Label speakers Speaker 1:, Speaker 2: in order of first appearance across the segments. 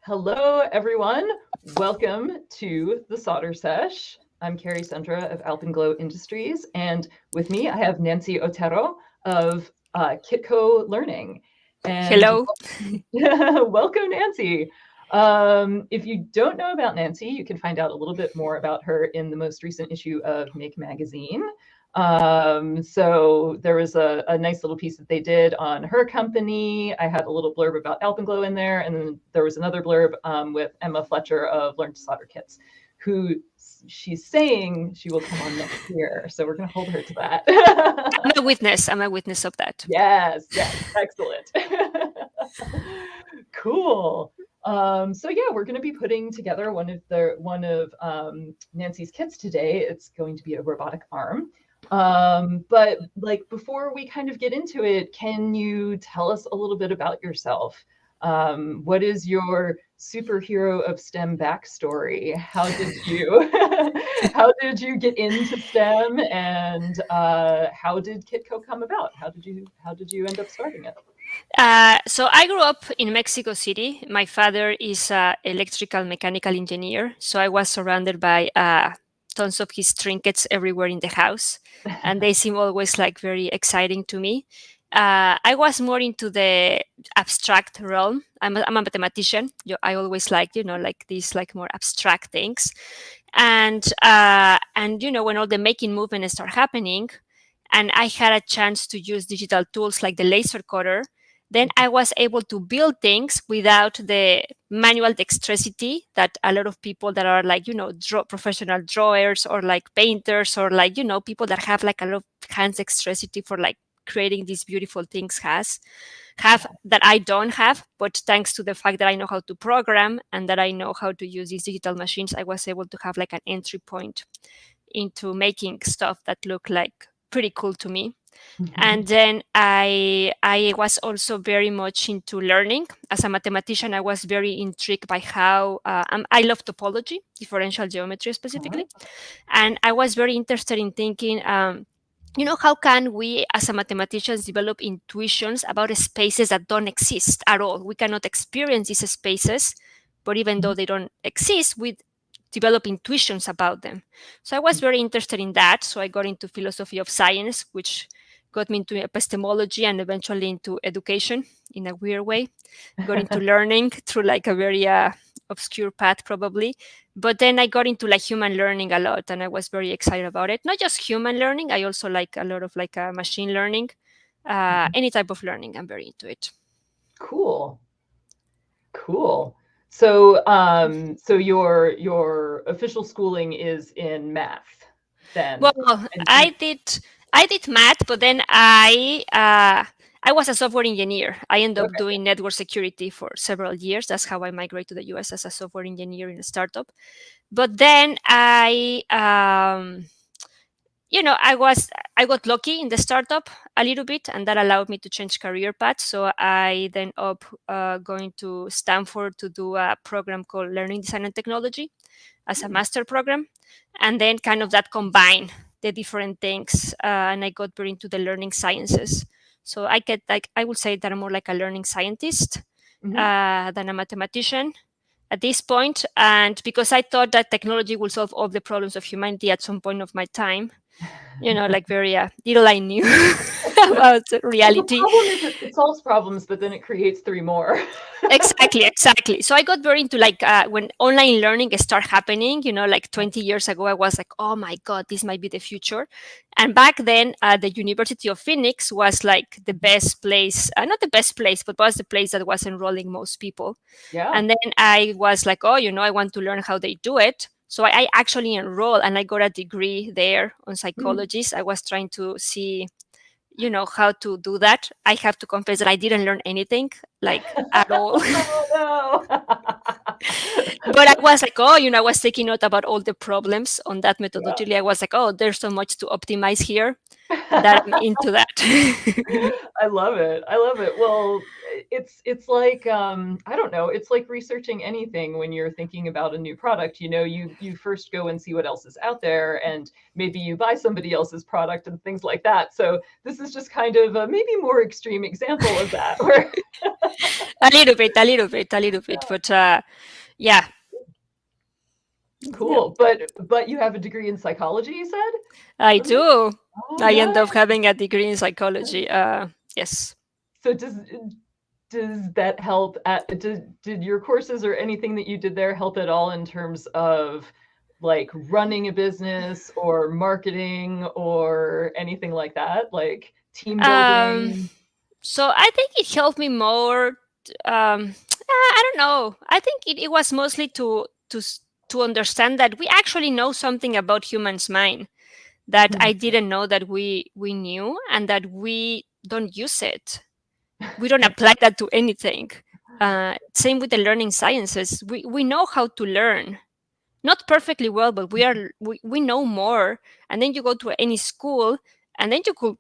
Speaker 1: Hello, everyone. Welcome to the Solder Sesh. I'm Carrie Sundra of Alpenglow Industries, and with me I have Nancy Otero of Kitco Learning. And
Speaker 2: Hello.
Speaker 1: welcome, Nancy. If you don't know about Nancy, you can find out a little bit more about her in the most recent issue of Make Magazine. So there was a nice little piece that they did on her company. I had a little blurb about Alpenglow in there, and then there was another blurb with Emma Fletcher of Learn to Solder Kits, who she's saying she will come on next year. So we're going to hold her to that.
Speaker 2: I'm a witness. I'm a witness of that.
Speaker 1: Yes, excellent. Cool. So yeah, we're going to be putting together one of Nancy's kits today. It's going to be a robotic arm. But like before we kind of get into it, can you tell us a little bit about yourself? What is your superhero of STEM backstory? How did you get into STEM, and how did Kitco come about? How did you end up starting it?
Speaker 2: So I grew up in Mexico City. My father is an electrical mechanical engineer, so I was surrounded by tons of his trinkets everywhere in the house, and they seem always like very exciting to me. I was more into the abstract realm. I'm a mathematician. I always liked, like these like more abstract things, and when all the making movement start happening, and I had a chance to use digital tools like the laser cutter, then I was able to build things without the manual dexterity that a lot of people that are like, professional drawers or like painters or like, people that have like a lot of hands dexterity for like creating these beautiful things have that I don't have. But thanks to the fact that I know how to program and that I know how to use these digital machines, I was able to have like an entry point into making stuff that looked like pretty cool to me. And then I was also very much into learning. As a mathematician, I was very intrigued by how I love topology, differential geometry specifically, and I was very interested in thinking. How can we as a mathematicians develop intuitions about spaces that don't exist at all? We cannot experience these spaces, but even though they don't exist, we develop intuitions about them. So I was very interested in that. So I got into philosophy of science, which got me into epistemology and eventually into education in a weird way. Got into learning through like a very obscure path probably. But then I got into like human learning a lot, and I was very excited about it. Not just human learning, I also like a lot of like machine learning. Any type of learning, I'm very into it.
Speaker 1: Cool. So, so your official schooling is in math, then?
Speaker 2: Well, I did math, but then I was a software engineer. I ended up doing network security for several years. That's how I migrated to the US as a software engineer in a startup. But then I got lucky in the startup a little bit, and that allowed me to change career paths. So I then up going to Stanford to do a program called Learning Design and Technology as a master program, and then kind of that combine the different things, and I got very into the learning sciences. So I would say that I'm more like a learning scientist than a mathematician at this point. And because I thought that technology will solve all the problems of humanity at some point of my time, like very little I knew about reality.
Speaker 1: The problem is it solves problems, but then it creates three more.
Speaker 2: Exactly. So I got very into like when online learning started happening, like 20 years ago, I was like, oh my God, this might be the future. And back then, the University of Phoenix was like the best place, not the best place, but was the place that was enrolling most people.
Speaker 1: Yeah.
Speaker 2: And then I was like, oh, I want to learn how they do it. So I actually enrolled and I got a degree there on psychology. I was trying to see how to do that. I have to confess that I didn't learn anything like at all.
Speaker 1: Oh, no.
Speaker 2: But I was like, oh, I was taking note about all the problems on that
Speaker 1: Yeah.
Speaker 2: methodology. I was like, oh, there's so much to optimize here that I'm into that.
Speaker 1: I love it. I love it. Well, it's like I don't know, it's like researching anything when you're thinking about a new product. You first go and see what else is out there, and maybe you buy somebody else's product and things like that. So this is just kind of a maybe more extreme example of that. Where
Speaker 2: A little bit, a little bit, a little bit. But yeah, yeah,
Speaker 1: cool. But you have a degree in psychology, you said?
Speaker 2: I
Speaker 1: From me?
Speaker 2: do.
Speaker 1: Oh,
Speaker 2: I end up
Speaker 1: nice.
Speaker 2: having a degree in psychology. Yes.
Speaker 1: So does that help did your courses or anything that you did there help at all in terms of like running a business or marketing or anything like that, like team
Speaker 2: Um,
Speaker 1: building?
Speaker 2: so I think it helped me more. I don't know. I think it was mostly to understand that we actually know something about humans' mind that I didn't know that we knew, and that we don't use it. We don't apply that to anything. Same with the learning sciences. We know how to learn, not perfectly well, but we know more. And then you go to any school, and then you could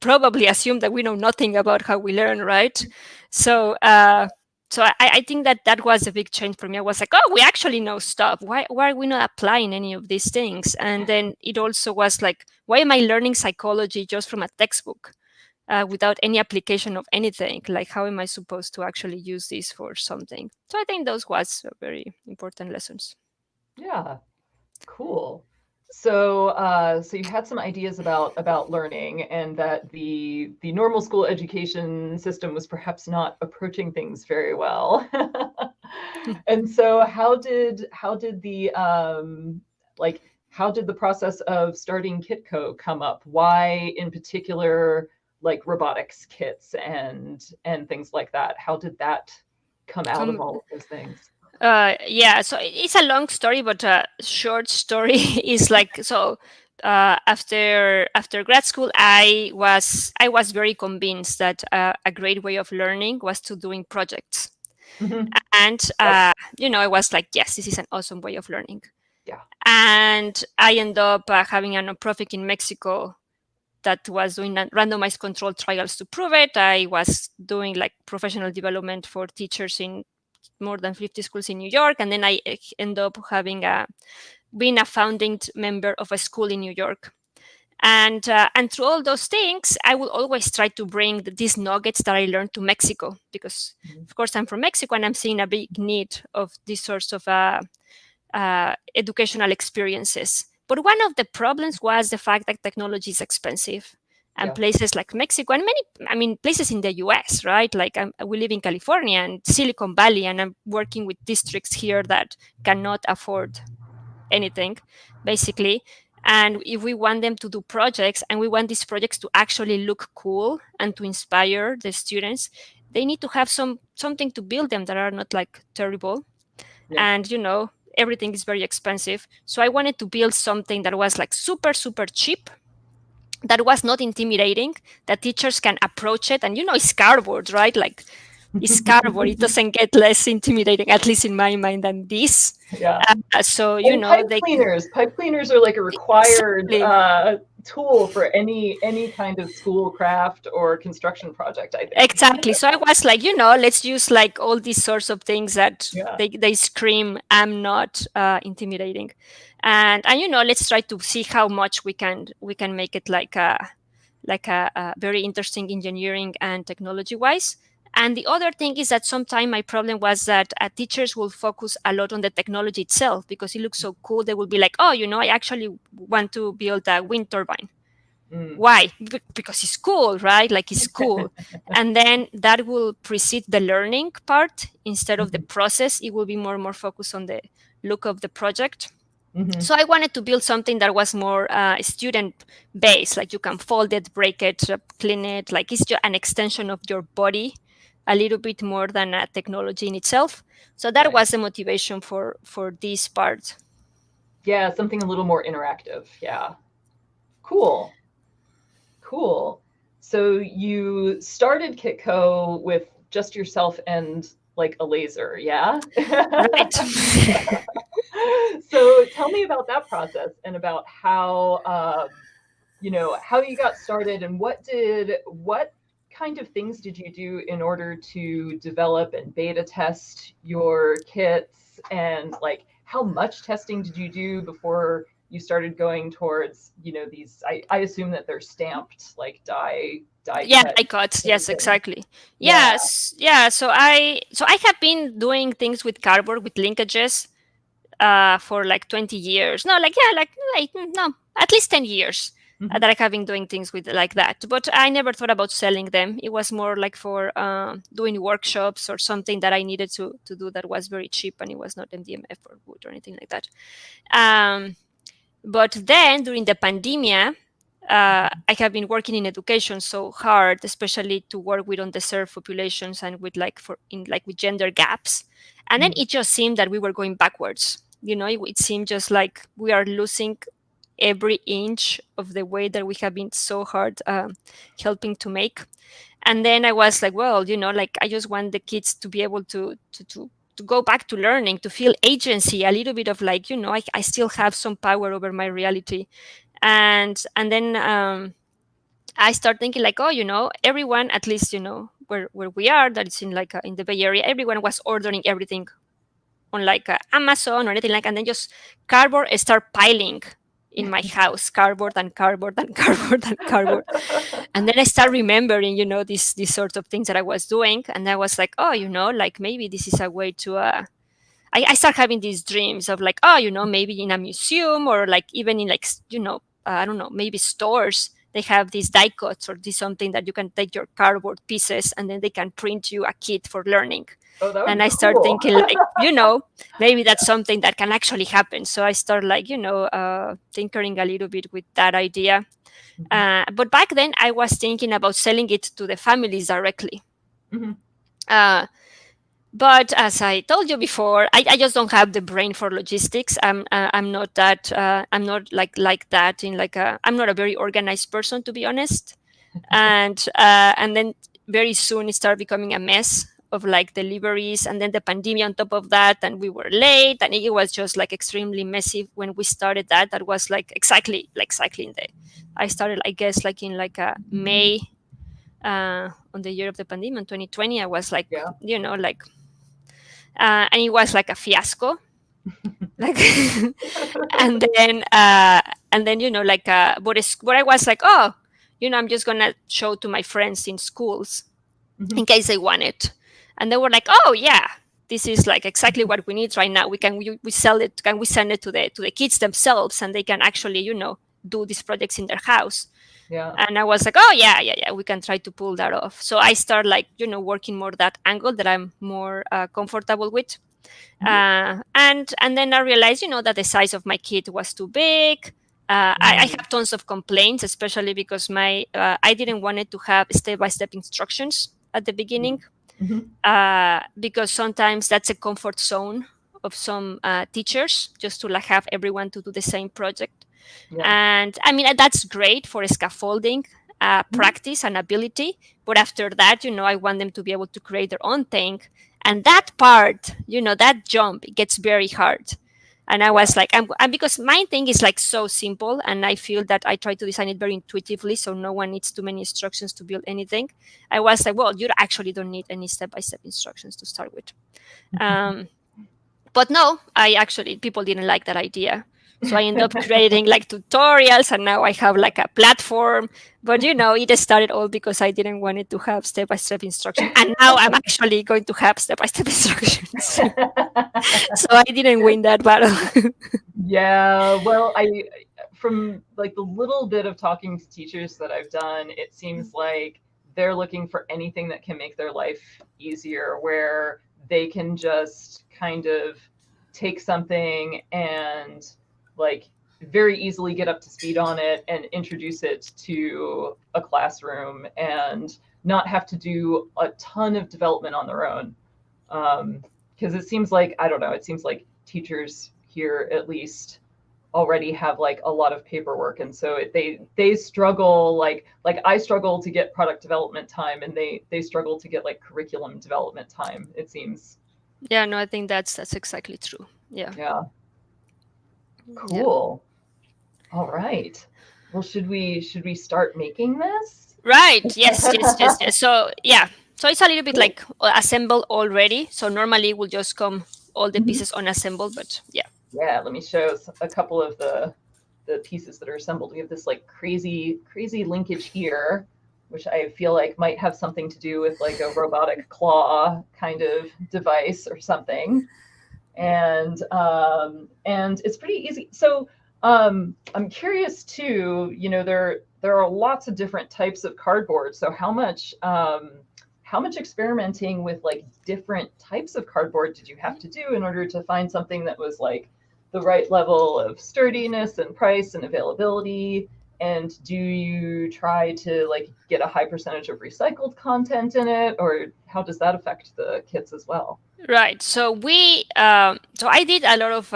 Speaker 2: probably assume that we know nothing about how we learn, right? So I think that was a big change for me. I was like, oh, we actually know stuff. Why are we not applying any of these things? And then it also was like, why am I learning psychology just from a textbook without any application of anything? Like, how am I supposed to actually use this for something? So I think those was very important lessons.
Speaker 1: Yeah, cool. So you had some ideas about learning, and that the normal school education system was perhaps not approaching things very well. And so how did the like how did the process of starting Kitco come up? Why in particular like robotics kits and things like that? How did that come out of
Speaker 2: Come
Speaker 1: all of those things?
Speaker 2: Yeah, so it's a long story, but a short story is like, so after grad school, I was very convinced that a great way of learning was to doing projects.
Speaker 1: Mhm.
Speaker 2: And
Speaker 1: Yep.
Speaker 2: I was like, yes, this is an awesome way of learning.
Speaker 1: Yeah.
Speaker 2: And I ended up having a nonprofit in Mexico that was doing randomized control trials to prove it. I was doing like professional development for teachers in more than 50 schools in New York. And then I end up being a founding member of a school in New York. And through all those things, I will always try to bring these nuggets that I learned to Mexico, because
Speaker 1: Mhm.
Speaker 2: of course I'm from Mexico, and I'm seeing a big need of these sorts of educational experiences. But one of the problems was the fact that technology is expensive. And
Speaker 1: Yeah.
Speaker 2: places like Mexico and places in the US, right? Like we live in California and Silicon Valley, and I'm working with districts here that cannot afford anything, basically. And if we want them to do projects, and we want these projects to actually look cool and to inspire the students, they need to have something to build them that are not like terrible.
Speaker 1: Yeah.
Speaker 2: And everything is very expensive. So I wanted to build something that was like super super cheap, that was not intimidating, that teachers can approach it, and it's cardboard, right? Like, it's cardboard, it doesn't get less intimidating, at least in my mind, than this.
Speaker 1: Yeah.
Speaker 2: So
Speaker 1: And
Speaker 2: they
Speaker 1: pipe cleaners are like a required
Speaker 2: exactly.
Speaker 1: tool for any kind of school craft or construction project, I think.
Speaker 2: Exactly. So I was like, let's use like all these sorts of things that
Speaker 1: Yeah.
Speaker 2: they scream, I'm not intimidating. And let's try to see how much we can make it like a very interesting engineering and technology wise. And the other thing is that sometimes my problem was that teachers will focus a lot on the technology itself because it looks so cool. They will be like, oh, I actually want to build a wind turbine.
Speaker 1: Mm.
Speaker 2: Why? Because it's cool, right? Like, it's cool. And then that will precede the learning part instead of the
Speaker 1: Mhm.
Speaker 2: process. It will be more and more focused on the look of the project.
Speaker 1: Mhm.
Speaker 2: So I wanted to build something that was more student based, like you can fold it, break it, clean it, like it's just an extension of your body, a little bit more than a technology in itself. So that
Speaker 1: Right.
Speaker 2: was the motivation for this part.
Speaker 1: Yeah, something a little more interactive. Yeah. Cool. Cool. So you started Kitco with just yourself and like a laser, yeah?
Speaker 2: Right.
Speaker 1: So tell me about that process and about how, how you got started and what kind of things did you do in order to develop and beta test your kits, and like how much testing did you do before you started going towards, these, I assume that they're stamped, like die
Speaker 2: Yeah,
Speaker 1: cut
Speaker 2: I got,
Speaker 1: kind of
Speaker 2: yes,
Speaker 1: thing.
Speaker 2: exactly.
Speaker 1: Yeah.
Speaker 2: Yes, yeah. So I have been doing things with cardboard with linkages for like 20 years. No, like, yeah, like no, at least 10 years
Speaker 1: Hmm.
Speaker 2: that I have been doing things with like that. But I never thought about selling them. It was more like for doing workshops or something that I needed to do that was very cheap, and it was not MDMF or wood or anything like that. Um, but then during the pandemia, I have been working in education so hard, especially to work with underserved populations and with with gender gaps. And then
Speaker 1: Hmm.
Speaker 2: it just seemed that we were going backwards. It seemed just like we are losing every inch of the way that we have been so hard helping to make. And then I was like, well, like I just want the kids to be able to go back to learning, to feel agency, a little bit of like, I still have some power over my reality. And then I start thinking like, oh, everyone, at least, where we are, that it's in like in the Bay Area, everyone was ordering everything on like Amazon or anything like, and then just cardboard start piling in my house, cardboard and cardboard and cardboard and cardboard. And then I start remembering, these sorts of things that I was doing, and I was like, oh, like maybe this is a way to. I start having these dreams of like, oh, maybe in a museum or like even in like, I don't know, maybe stores. They have these die cuts or this something that you can take your cardboard pieces and then they can print you a kit for learning.
Speaker 1: Oh, that would
Speaker 2: And
Speaker 1: be
Speaker 2: I start
Speaker 1: cool.
Speaker 2: thinking like, maybe that's something that can actually happen. So I start like, tinkering a little bit with that idea.
Speaker 1: Mhm.
Speaker 2: But back then I was thinking about selling it to the families directly.
Speaker 1: Mhm.
Speaker 2: Uh, but as I told you before, I just don't have the brain for logistics. I'm not that I'm not like that in like a I'm not a very organized person, to be honest. And then very soon it started becoming a mess of like deliveries, and then the pandemic on top of that, and we were late, and it was just like extremely messy when we started that. That was like exactly in the I started, I guess, like in like a May on the year of the pandemic in 2020. I was like,
Speaker 1: Yeah.
Speaker 2: like and it was like a fiasco, like and then like but I was like, oh, I'm just gonna show to my friends in schools
Speaker 1: Mhm.
Speaker 2: in case they want it. And they were like, oh yeah, this is like exactly what we need right now. We sell it, can we send it to the kids themselves, and they can actually do these projects in their house.
Speaker 1: Yeah.
Speaker 2: And I was like, oh yeah, we can try to pull that off. So I start like working more that angle that I'm more comfortable with.
Speaker 1: Mhm.
Speaker 2: And then I realized, that the size of my kit was too big. I
Speaker 1: Mm.
Speaker 2: have tons of complaints, especially because I didn't want it to have step-by-step instructions at the beginning,
Speaker 1: Mhm.
Speaker 2: because sometimes that's a comfort zone of some teachers, just to like have everyone to do the same project.
Speaker 1: Yeah.
Speaker 2: And I mean, that's great for scaffolding
Speaker 1: Mhm.
Speaker 2: practice and ability. But after that, I want them to be able to create their own thing. And that part, that jump, it gets very hard. And I
Speaker 1: Yeah.
Speaker 2: was like, and because my thing is like so simple, and I feel that I try to design it very intuitively, so no one needs too many instructions to build anything. I was like, well, you actually don't need any step by step instructions to start with. Um, but no, people didn't like that idea. So I ended up creating like tutorials, and now I have like a platform. But it started all because I didn't want it to have step by step instruction. And now I'm actually going to have step by step instructions. So I didn't win that battle.
Speaker 1: Yeah, well, from like the little bit of talking to teachers that I've done, it seems like they're looking for anything that can make their life easier, where they can just kind of take something and like very easily get up to speed on it and introduce it to a classroom and not have to do a ton of development on their own. Because it seems like, I don't know, it seems like teachers here at least already have like a lot of paperwork, and so they struggle, like I struggle to get product development time, and they struggle to get like curriculum development time, it seems.
Speaker 2: Yeah, no, I think that's exactly true. Yeah.
Speaker 1: Yeah.
Speaker 2: Yeah.
Speaker 1: Cool. All right. Well, should we start making this?
Speaker 2: Right. Yes, yes, yes, yes. So yeah. So it's a little bit like assembled already. So normally we'll just come all the
Speaker 1: Mhm.
Speaker 2: pieces unassembled, but yeah.
Speaker 1: Yeah, let me show a couple of the pieces that are assembled. We have this like crazy linkage here, which I feel like might have something to do with like a robotic claw kind of device or something. And it's pretty easy. So I'm curious too. There are lots of different types of cardboard. So how much experimenting with like different types of cardboard did you have to do in order to find something that was like the right level of sturdiness and price and availability? And do you try to like get a high percentage of recycled content in it, or how does that affect the kits as well?
Speaker 2: Right. So so I did a lot of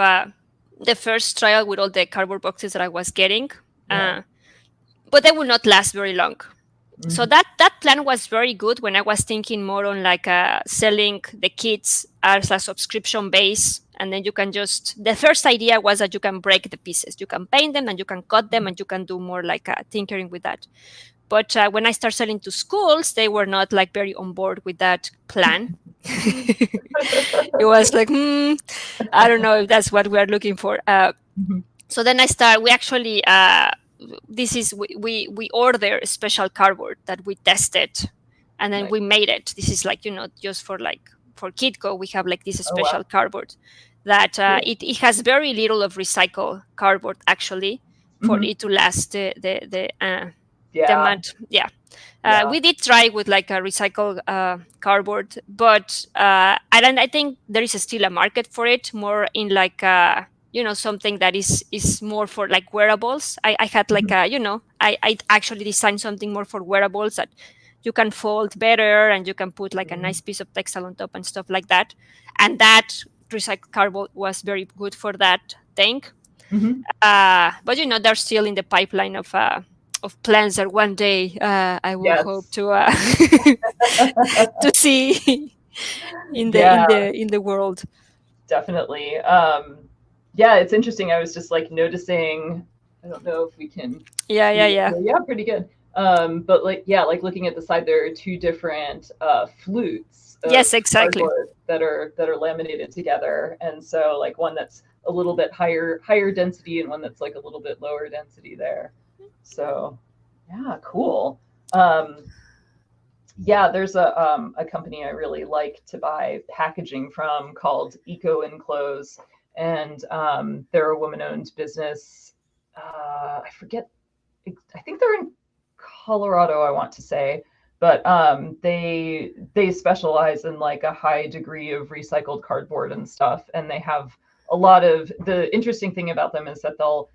Speaker 2: the first trial with all the cardboard boxes that I was getting,
Speaker 1: Yeah.
Speaker 2: but they will not last very long. So
Speaker 1: Mhm.
Speaker 2: that plan was very good when I was thinking more on like selling the kits as a subscription base, and then you can just, the first idea was that you can break the pieces, you can paint them, and you can cut them, and you can do more like tinkering with that. But when I started selling to schools, they were not like very on board with that plan. It was like, I don't know if that's what we are looking for.
Speaker 1: Mhm.
Speaker 2: So then we actually this is we order special cardboard that we tested, and then
Speaker 1: Nice.
Speaker 2: we made it. This is like, just for like for Kitco, we have like this
Speaker 1: Oh wow.
Speaker 2: special cardboard that
Speaker 1: Cool.
Speaker 2: it has very little of recycled cardboard actually for
Speaker 1: Hmm.
Speaker 2: it to last the
Speaker 1: Yeah.
Speaker 2: amount. Yeah.
Speaker 1: Yeah.
Speaker 2: We did try with like a recycled cardboard, but I think there is still a market for it, more in like something that is more for like wearables. I had like
Speaker 1: Mhm.
Speaker 2: I actually designed something more for wearables that you can fold better, and you can put like a
Speaker 1: Mhm.
Speaker 2: nice piece of textile on top and stuff like that. And that recycled cardboard was very good for that thing.
Speaker 1: Mhm.
Speaker 2: But they're still in the pipeline of plans that one day I will hope
Speaker 1: Yes.
Speaker 2: to to see in the
Speaker 1: Yeah,
Speaker 2: world.
Speaker 1: definitely. Yeah, it's interesting. I was just like noticing, I don't know if we can
Speaker 2: Yeah, yeah,
Speaker 1: see it
Speaker 2: yeah.
Speaker 1: here. Yeah, pretty good. But like, yeah, like looking at the side, there are two different flutes
Speaker 2: Yes,
Speaker 1: of
Speaker 2: exactly.
Speaker 1: cardboard that are laminated together. And so like one that's a little bit higher density, and one that's like a little bit lower density there. So yeah, cool. Um, yeah, there's a company I really like to buy packaging from called Eco Enclose, and they're a woman-owned business. I forget. I think they're in Colorado, I want to say, but they specialize in like a high degree of recycled cardboard and stuff, and they have a lot of. The interesting thing about them is that they'll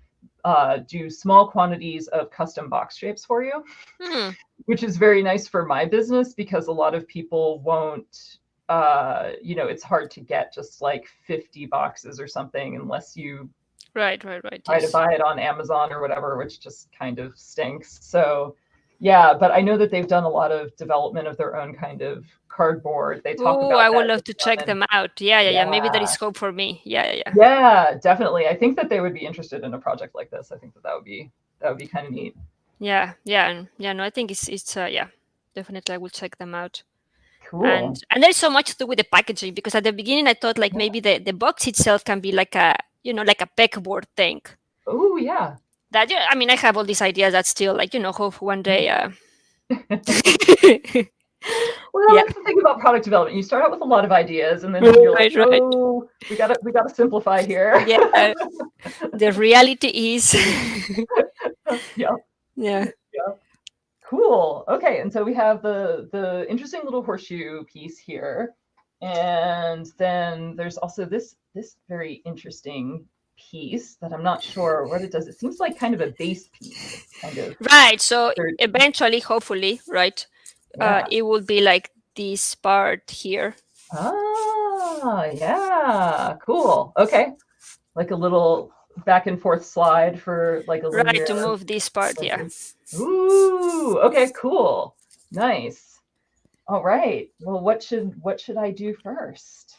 Speaker 1: do small quantities of custom box shapes for you,
Speaker 2: Hmm.
Speaker 1: which is very nice for my business because a lot of people won't, it's hard to get just like 50 boxes or something unless you
Speaker 2: Right, right, right.
Speaker 1: try to
Speaker 2: Yes.
Speaker 1: buy it on Amazon or whatever, which just kind of stinks. So yeah, but I know that they've done a lot of development of their own kind of cardboard. They talk
Speaker 2: Oh,
Speaker 1: about
Speaker 2: I would
Speaker 1: that
Speaker 2: love
Speaker 1: in
Speaker 2: to check
Speaker 1: some, and
Speaker 2: them out. Yeah, yeah, yeah. Maybe there
Speaker 1: yeah,
Speaker 2: is hope for me. Yeah, yeah, yeah.
Speaker 1: yeah, definitely. I think that they would be interested in a project like this. I think that that would be kind of neat.
Speaker 2: Yeah, yeah, yeah. No, I think it's yeah, definitely I will check them out. And
Speaker 1: Cool.
Speaker 2: there's so much to do with the packaging, because at the beginning I thought like maybe the box itself can be like a like a pegboard thing.
Speaker 1: Oh yeah.
Speaker 2: That, yeah, I mean, I have all these ideas that still like hope one day.
Speaker 1: Well,
Speaker 2: Yeah,
Speaker 1: that's the thing about product development. You start out with a lot of ideas, and then you're like,
Speaker 2: right, right.
Speaker 1: oh, we gotta simplify here.
Speaker 2: Yeah, the reality is,
Speaker 1: Yeah,
Speaker 2: yeah.
Speaker 1: yeah. Cool. Okay, and so we have the interesting little horseshoe piece here, and then there's also this very interesting piece that I'm not sure what it does. It seems like kind of a base piece. It's kind of
Speaker 2: Right. So
Speaker 1: sturdy.
Speaker 2: eventually, hopefully, right,
Speaker 1: Yeah.
Speaker 2: it will be like this part here.
Speaker 1: Ah, yeah. Cool. Okay. Like a little back and forth slide for like a linear.
Speaker 2: Right, to move this part, yeah.
Speaker 1: Ooh, okay, cool. Nice. All right. Well, what should I do first?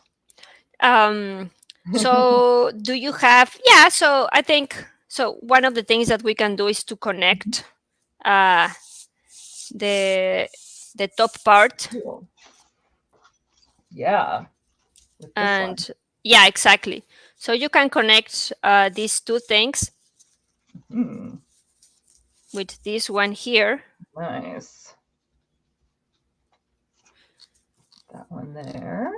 Speaker 2: So do you have, yeah, so I think, so one of the things that we can do is to connect uh, the top part.
Speaker 1: Cool. Yeah.
Speaker 2: And yeah, exactly. So you can connect these two things with this one here.
Speaker 1: Nice. That one there.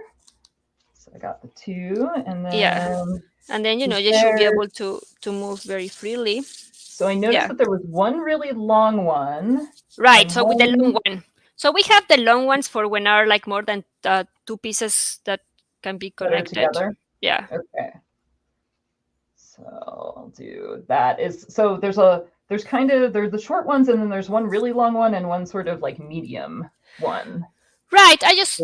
Speaker 1: So I got the two, and then
Speaker 2: and then you should be able to move very freely.
Speaker 1: So I noticed that there was one really long one.
Speaker 2: Right. So with the long one. So we have the long ones for when are like more than two pieces that can be connected
Speaker 1: together.
Speaker 2: Yeah.
Speaker 1: Okay. So I'll do that. So there's the short ones, and then there's one really long one and one sort of like medium one.
Speaker 2: Right. I just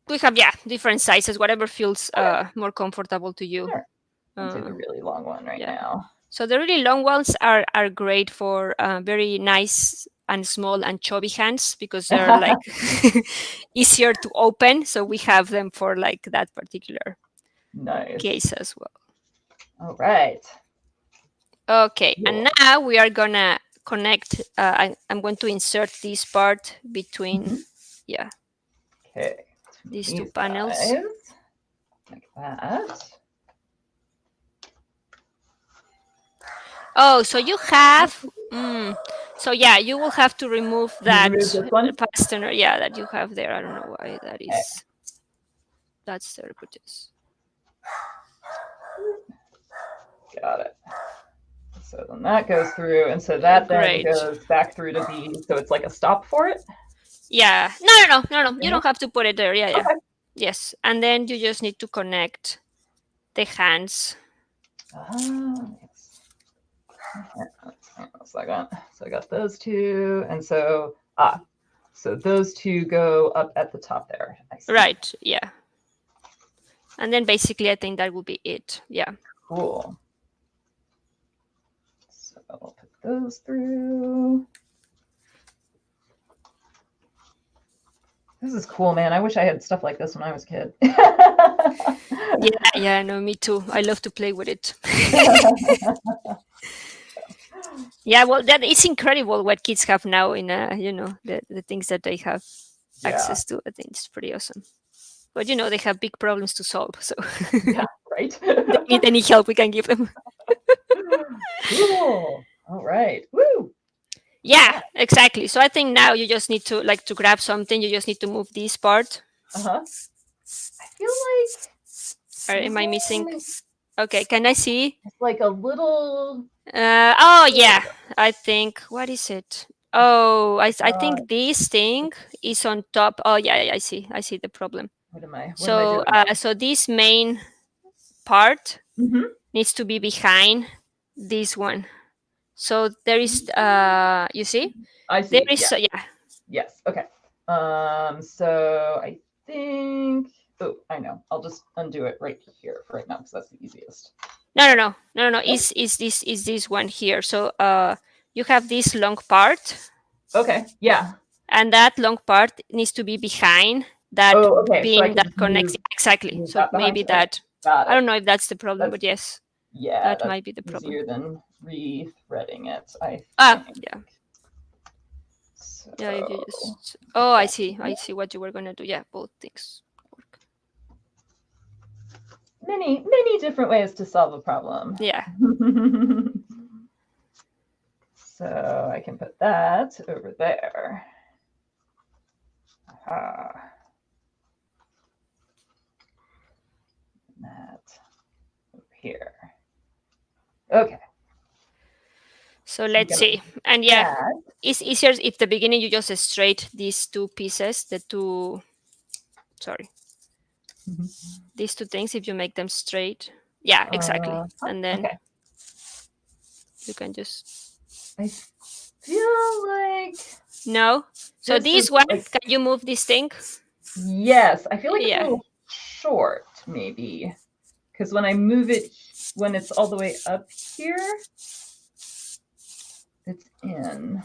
Speaker 2: we have different sizes, whatever feels more comfortable to you.
Speaker 1: Sure. I'll do the really long one right now.
Speaker 2: So the really long ones are great for very nice and small and chubby hands because they're like easier to open. So we have them for like that particular case as well.
Speaker 1: All right.
Speaker 2: Okay, and now we are gonna connect. I'm going to insert this part between,
Speaker 1: okay,
Speaker 2: these two panels,
Speaker 1: like that.
Speaker 2: Oh, so you have, so yeah, you will have to remove that fastener, that you have there. I don't know why that is. That's there, but just.
Speaker 1: Got it. So then that goes through, and so that then goes back through to the, so it's like a stop for it?
Speaker 2: Yeah. No. You don't have to put it there. Yeah. Okay. Yes. And then you just need to connect the hands.
Speaker 1: Yes. Hang on a second. So I got those two, and so so those two go up at the top there.
Speaker 2: Right. Yeah. And then basically, I think that will be it. Yeah.
Speaker 1: Cool. So I'll put those through. This is cool, man. I wish I had stuff like this when I was a kid.
Speaker 2: Yeah, no, me too. I love to play with it. Yeah, well, that is incredible what kids have now in, the things that they have access to. I think it's pretty awesome. But, they have big problems to solve. So,
Speaker 1: yeah, right.
Speaker 2: They need any help we can give them.
Speaker 1: Cool. All right. Woo.
Speaker 2: Yeah, exactly. So I think now you just need to, like, to grab something, you just need to move this part.
Speaker 1: I feel like...
Speaker 2: am I missing? Okay, can I see?
Speaker 1: It's like a little...
Speaker 2: yeah, I think, what is it? Oh, I think this thing is on top. Oh, yeah, I see the problem.
Speaker 1: What am I
Speaker 2: so,
Speaker 1: doing?
Speaker 2: So this main part needs to be behind this one. So there is, you see?
Speaker 1: I see.
Speaker 2: There is,
Speaker 1: Yes. Okay. So I think. Oh, I know. I'll just undo it right here for right now because that's the easiest.
Speaker 2: No. Is this one here? So you have this long part.
Speaker 1: Okay. Yeah.
Speaker 2: And that long part needs to be behind that pin that connects. Exactly. So maybe that. I don't know if that's the problem, but yes.
Speaker 1: Yeah,
Speaker 2: that might be the problem.
Speaker 1: Easier than re-threading it.
Speaker 2: Yeah. So... Yeah, if you just... Oh, I see what you were gonna do. Yeah, both things work.
Speaker 1: Many different ways to solve a problem.
Speaker 2: Yeah.
Speaker 1: So I can put that over there. That over here. Okay.
Speaker 2: So let's see. And it's easier if the beginning you just straight these two pieces, these two things, if you make them straight. Yeah, exactly. And then you can just...
Speaker 1: I feel like...
Speaker 2: No? So this one, can you move this thing?
Speaker 1: Yes, I feel like it's a little short, maybe. Because when I move it when it's all the way up here, it's in.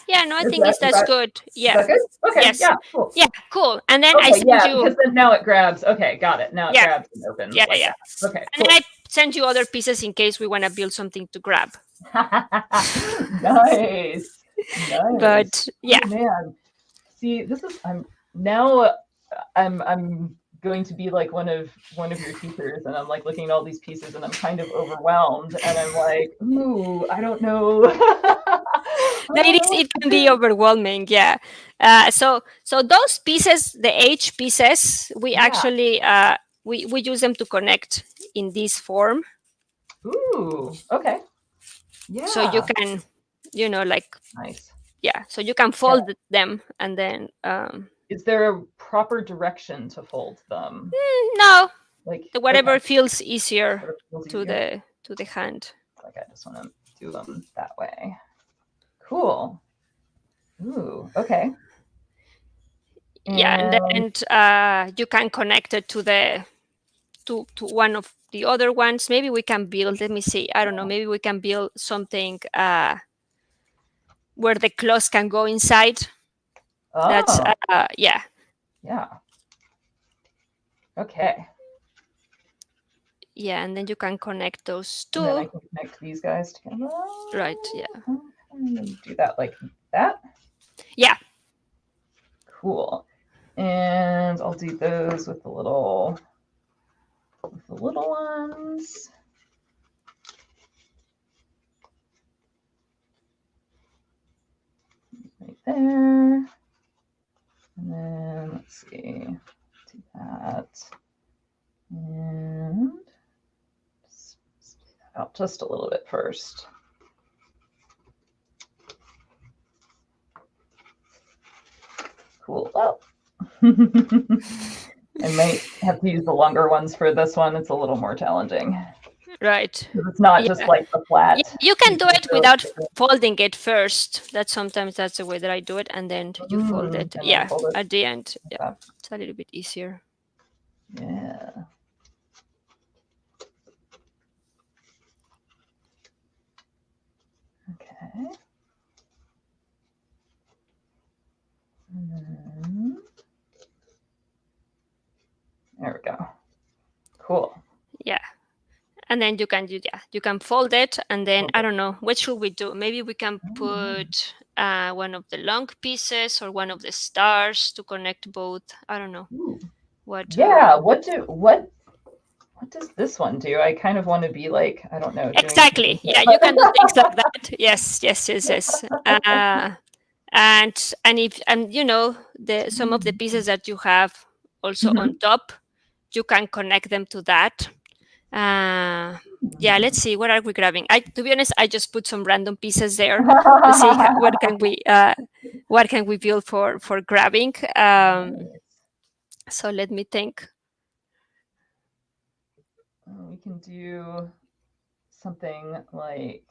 Speaker 2: Yeah, no, I think that's good. Yeah.
Speaker 1: Is that good? Okay,
Speaker 2: yes.
Speaker 1: Yeah, cool.
Speaker 2: Yeah, cool. And then
Speaker 1: okay,
Speaker 2: I send you,
Speaker 1: because then now it grabs. Okay, got it. Now it grabs and opens.
Speaker 2: Yeah,
Speaker 1: like
Speaker 2: yeah.
Speaker 1: That. Okay,
Speaker 2: and then I send you other pieces in case we want to build something to grab.
Speaker 1: Nice.
Speaker 2: But yeah.
Speaker 1: Oh, man. See, this is I'm going to be like one of your teachers, and I'm like looking at all these pieces, and I'm kind of overwhelmed, and I'm like, ooh, I don't know.
Speaker 2: It can be overwhelming. Yeah. So those pieces, the H pieces, we actually we use them to connect in this form.
Speaker 1: Ooh. Okay. Yeah.
Speaker 2: So you can, like.
Speaker 1: Nice.
Speaker 2: Yeah. So you can fold them, and then.
Speaker 1: Is there a proper direction to fold them?
Speaker 2: No. Like whatever feels easier to the hand.
Speaker 1: Like I just want to do them that way. Cool. Ooh. Okay.
Speaker 2: Yeah, and you can connect it to one of the other ones. Maybe we can build. Let me see. I don't know. Maybe we can build something where the claws can go inside.
Speaker 1: Oh.
Speaker 2: That's yeah.
Speaker 1: Yeah. Okay.
Speaker 2: Yeah, and then you can connect those two.
Speaker 1: And then I can connect these guys together.
Speaker 2: Right. Yeah.
Speaker 1: And do that like that.
Speaker 2: Yeah.
Speaker 1: Cool. And I'll do those with the little ones. Right there. And then let's see. Do that. And speed that out just a little bit first. Cool. Well, I might have to use the longer ones for this one. It's a little more challenging.
Speaker 2: Right.
Speaker 1: It's not just like the flat.
Speaker 2: You can do it without folding it first. Sometimes that's the way that I do it, and then you fold it. Yeah, fold it at the end. Yeah, it's a little bit easier.
Speaker 1: Yeah. Okay. There we go. Cool.
Speaker 2: Yeah. And then you can fold it, and then I don't know, what should we do? Maybe we can put one of the long pieces or one of the stars to connect both. I don't know. What
Speaker 1: does this one do? I kind of want to be like, I don't know.
Speaker 2: Exactly. Yeah, you can do things like that. Yes. And if some of the pieces that you have also on top, you can connect them to that. Yeah, let's see, what are we grabbing? To be honest, I just put some random pieces there to see what can we build for grabbing. So let me think.
Speaker 1: We can do something like,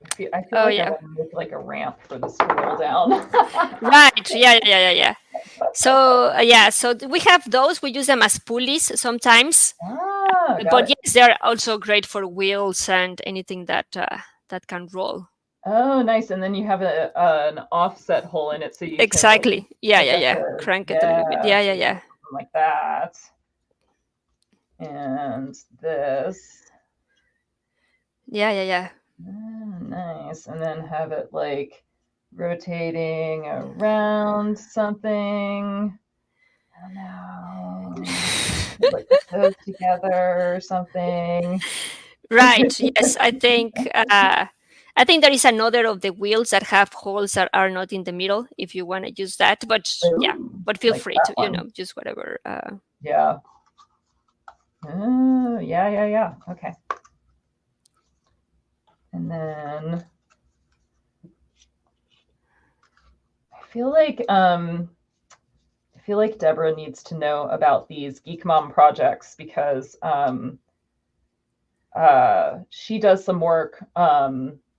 Speaker 1: I feel like I want to make like a ramp for this to roll down.
Speaker 2: Right. Yeah. So so we have those. We use them as pulleys sometimes. But yes, they're also great for wheels and anything that can roll.
Speaker 1: Oh, nice. And then you have an offset hole in it, so you
Speaker 2: exactly. Can, yeah. Crank it a little bit. Yeah.
Speaker 1: Like that. And this.
Speaker 2: Yeah.
Speaker 1: Nice. And then have it like rotating around something. I don't know. Like those together or something.
Speaker 2: Right. Yes, I think there is another of the wheels that have holes that are not in the middle if you want to use that. But but feel free to just whatever.
Speaker 1: Yeah. Yeah. Okay. And then I feel like Deborah needs to know about these Geek Mom projects, because she does some work.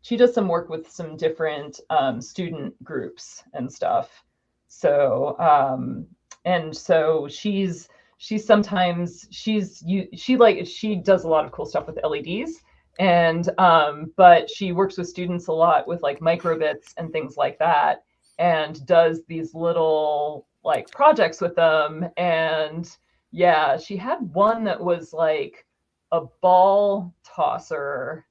Speaker 1: She does some work with some different student groups and stuff. So and so she's she sometimes she does a lot of cool stuff with LEDs, and but she works with students a lot with like microbits and things like that, and does these little like projects with them. And yeah, she had one that was like a ball tosser.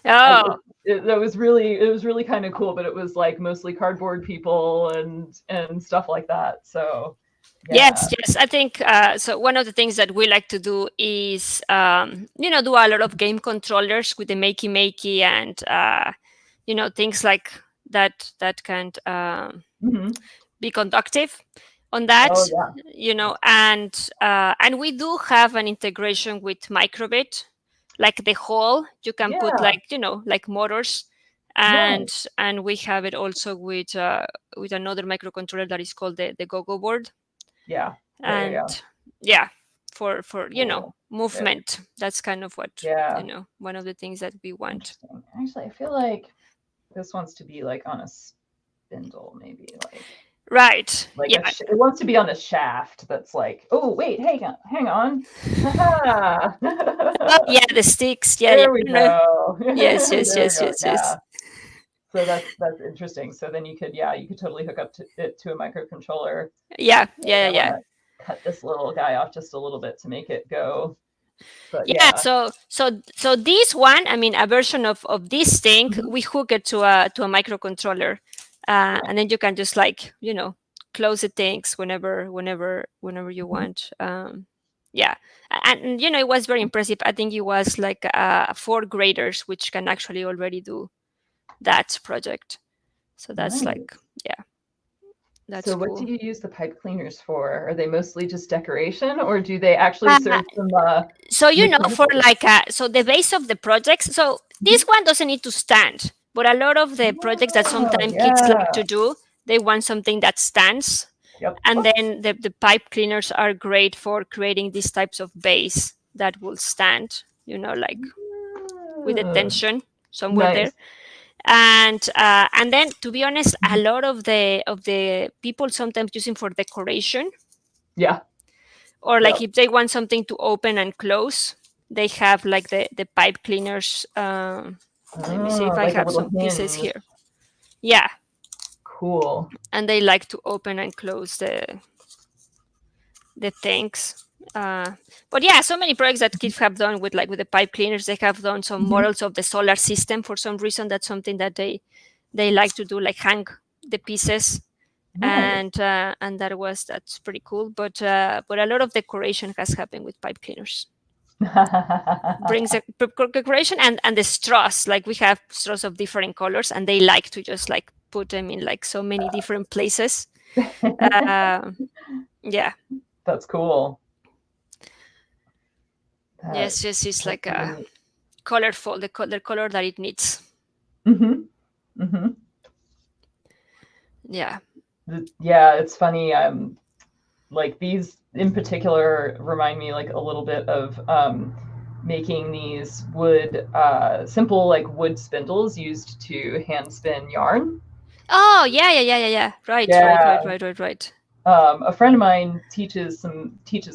Speaker 2: Oh,
Speaker 1: That was really kind of cool, but it was like mostly cardboard people and stuff like that. So yeah.
Speaker 2: yes. I think so. One of the things that we like to do is, do a lot of game controllers with the Makey Makey and, things like that that can
Speaker 1: Mm-hmm.
Speaker 2: be conductive on that.
Speaker 1: Oh yeah.
Speaker 2: And we do have an integration with Microbit, like the hole you can put
Speaker 1: Yeah.
Speaker 2: like like motors, and
Speaker 1: Nice.
Speaker 2: and we have it also with another microcontroller that is called the Go-Go board.
Speaker 1: Yeah.
Speaker 2: And
Speaker 1: Yeah.
Speaker 2: yeah, for
Speaker 1: Cool.
Speaker 2: movement, that's kind of what
Speaker 1: Yeah.
Speaker 2: one of the things that we want.
Speaker 1: Interesting. Actually, I feel like this wants to be like on a spindle, maybe
Speaker 2: Right.
Speaker 1: like
Speaker 2: Yeah.
Speaker 1: it wants to be on a shaft that's like, oh wait, hang on.
Speaker 2: Oh, yeah, the sticks. Yeah,
Speaker 1: There we
Speaker 2: no.
Speaker 1: go.
Speaker 2: Yes,
Speaker 1: There
Speaker 2: yes,
Speaker 1: we
Speaker 2: yes,
Speaker 1: go.
Speaker 2: yes,
Speaker 1: Yeah.
Speaker 2: yes.
Speaker 1: So that's interesting. So then you could totally hook up it to a microcontroller.
Speaker 2: Yeah,
Speaker 1: Like,
Speaker 2: yeah,
Speaker 1: I want
Speaker 2: yeah.
Speaker 1: to cut this little guy off just a little bit to make it go. But
Speaker 2: Yeah,
Speaker 1: yeah.
Speaker 2: so this one, I mean, a version of this thing,
Speaker 1: Mhm.
Speaker 2: we hook it to a microcontroller,
Speaker 1: Yeah.
Speaker 2: and then you can just like close the things whenever you
Speaker 1: Mhm.
Speaker 2: want. Yeah, and it was very impressive. I think it was like 4th graders which can actually already do that project. So that's
Speaker 1: Nice.
Speaker 2: like, yeah, that's
Speaker 1: So what do
Speaker 2: cool.
Speaker 1: you use the pipe cleaners for? Are they mostly just decoration, or do they actually
Speaker 2: Uh,
Speaker 1: serve some
Speaker 2: so for
Speaker 1: mechanical
Speaker 2: like
Speaker 1: use?
Speaker 2: so the base of the projects, so this
Speaker 1: Mhm.
Speaker 2: one doesn't need to stand, but a lot of the projects that
Speaker 1: Oh,
Speaker 2: sometimes kids like
Speaker 1: yeah.
Speaker 2: to do, they want something that stands.
Speaker 1: Yep.
Speaker 2: And then the pipe cleaners are great for creating these types of base that will stand, like with the
Speaker 1: Mm.
Speaker 2: tension somewhere there.
Speaker 1: Nice.
Speaker 2: And then, to be honest, a
Speaker 1: Mhm.
Speaker 2: lot of the people sometimes using for decoration,
Speaker 1: Yeah.
Speaker 2: or like
Speaker 1: Yep.
Speaker 2: if they want something to open and close, they have like the pipe cleaners. Let me see if I
Speaker 1: Like a
Speaker 2: have
Speaker 1: little
Speaker 2: some pieces
Speaker 1: hinge.
Speaker 2: here. Yeah,
Speaker 1: Cool.
Speaker 2: and they like to open and close the things. But yeah, so many projects that kids have done with the pipe cleaners. They have done some
Speaker 1: Mhm.
Speaker 2: models of the solar system for some reason. That's something that they like to do, like hang the pieces,
Speaker 1: Nice.
Speaker 2: and that's pretty cool. But a lot of decoration has happened with pipe cleaners. Brings a decoration and the straws. Like we have straws of different colors, and they like to just like put them in like so many different places. Uh, yeah.
Speaker 1: That's cool.
Speaker 2: Yes, yes, it's
Speaker 1: That's
Speaker 2: like
Speaker 1: really
Speaker 2: a
Speaker 1: neat.
Speaker 2: colorful, the color that it needs.
Speaker 1: Mhm. Mhm.
Speaker 2: Yeah.
Speaker 1: Yeah, it's funny. Like these in particular remind me like a little bit of making these simple like wood spindles used to hand spin yarn.
Speaker 2: Oh, yeah. Right, right, right,
Speaker 1: Yeah.
Speaker 2: right, right, right.
Speaker 1: A friend of mine teaches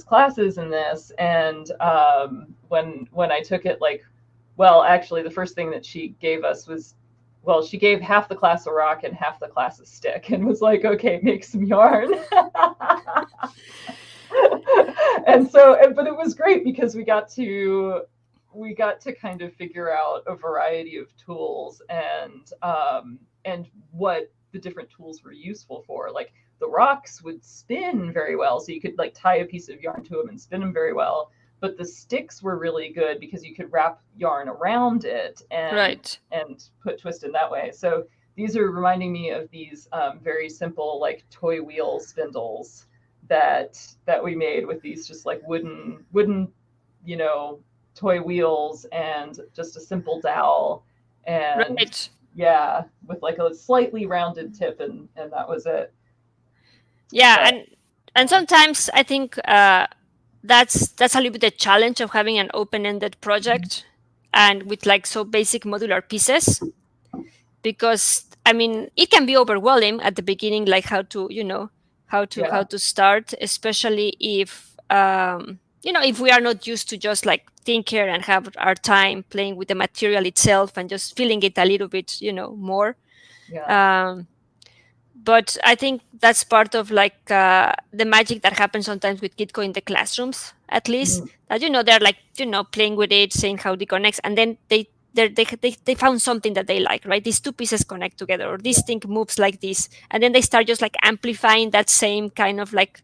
Speaker 1: classes in this, and when I took it, like, well, actually, the first thing that she gave us was, well, she gave half the class a rock and half the class a stick, and was like, okay, make some yarn. And so, but it was great because we got to kind of figure out a variety of tools, and what the different tools were useful for. Like the rocks would spin very well, so you could like tie a piece of yarn to them and spin them very well. But the sticks were really good because you could wrap yarn around it
Speaker 2: Right.
Speaker 1: and put twist in that way. So these are reminding me of these very simple like toy wheel spindles that we made with these just like wooden you know toy wheels and just a simple dowel, and
Speaker 2: Right.
Speaker 1: yeah, with like a slightly rounded tip, and that was it.
Speaker 2: Yeah,
Speaker 1: But
Speaker 2: and
Speaker 1: yeah.
Speaker 2: sometimes I think that's a little bit the challenge of having an open-ended project and with like so basic modular pieces, because I mean it can be overwhelming at the beginning, like how to
Speaker 1: Yeah.
Speaker 2: start, especially if if we are not used to just like tinker and have our time playing with the material itself and just feeling it a little bit, more.
Speaker 1: Yeah.
Speaker 2: But I think that's part of like the magic that happens sometimes with Kitco in the classrooms, at least.
Speaker 1: Mm.
Speaker 2: That they're like playing with it, saying how it connects, and then they found something that they like, right? These two pieces connect together, or this thing moves like this, and then they start just like amplifying that same kind of like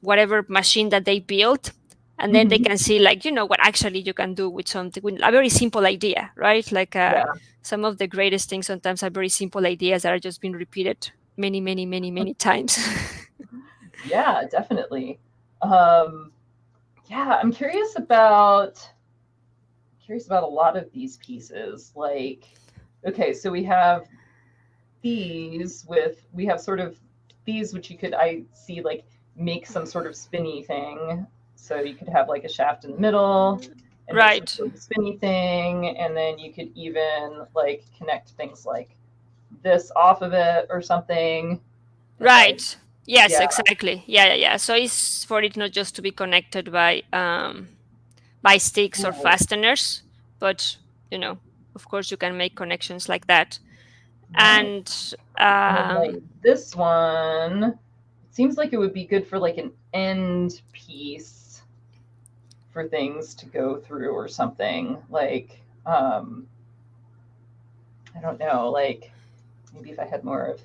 Speaker 2: whatever machine that they built, and then they
Speaker 1: Mhm.
Speaker 2: can see like what actually you can do with something, with a very simple idea, right? Like
Speaker 1: Yeah.
Speaker 2: some of the greatest things sometimes are very simple ideas that are just being repeated many, many, many, many times.
Speaker 1: Yeah, definitely. Um, yeah, I'm curious about a lot of these pieces. Like, okay, so we have sort of these which I see like make some sort of spinny thing. So you could have like a shaft in the middle and make some
Speaker 2: Right.
Speaker 1: sort of spinny thing, and then you could even like connect things like this off of it or something. And like,
Speaker 2: Right. Yes,
Speaker 1: yeah,
Speaker 2: exactly. Yeah. So it's for it not just to be connected by sticks or
Speaker 1: right,
Speaker 2: fasteners, but of course you can make connections like that.
Speaker 1: right.
Speaker 2: And
Speaker 1: And then like this one, it seems like it would be good for like an end piece for things to go through or something. Like, I don't know, like maybe if I had more of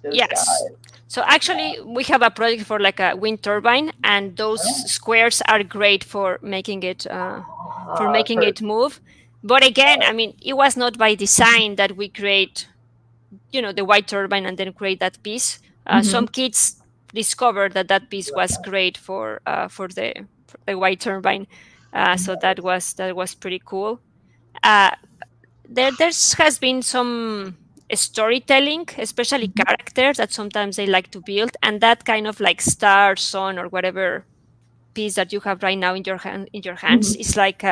Speaker 1: those
Speaker 2: yes.
Speaker 1: guys.
Speaker 2: So actually, we have a project for like a wind turbine, and those
Speaker 1: Oh,
Speaker 2: squares are great for making it
Speaker 1: for
Speaker 2: move. But again, I mean, it was not by design that we create, the white turbine and then create that piece.
Speaker 1: mm-hmm.
Speaker 2: Some kids discovered that that piece was great for the white turbine, so that was pretty cool. Uh, there has been some storytelling, especially
Speaker 1: Mm-hmm.
Speaker 2: characters that sometimes they like to build, and that kind of like star, sun, or whatever piece that you have right now in your hands
Speaker 1: Mm-hmm.
Speaker 2: is like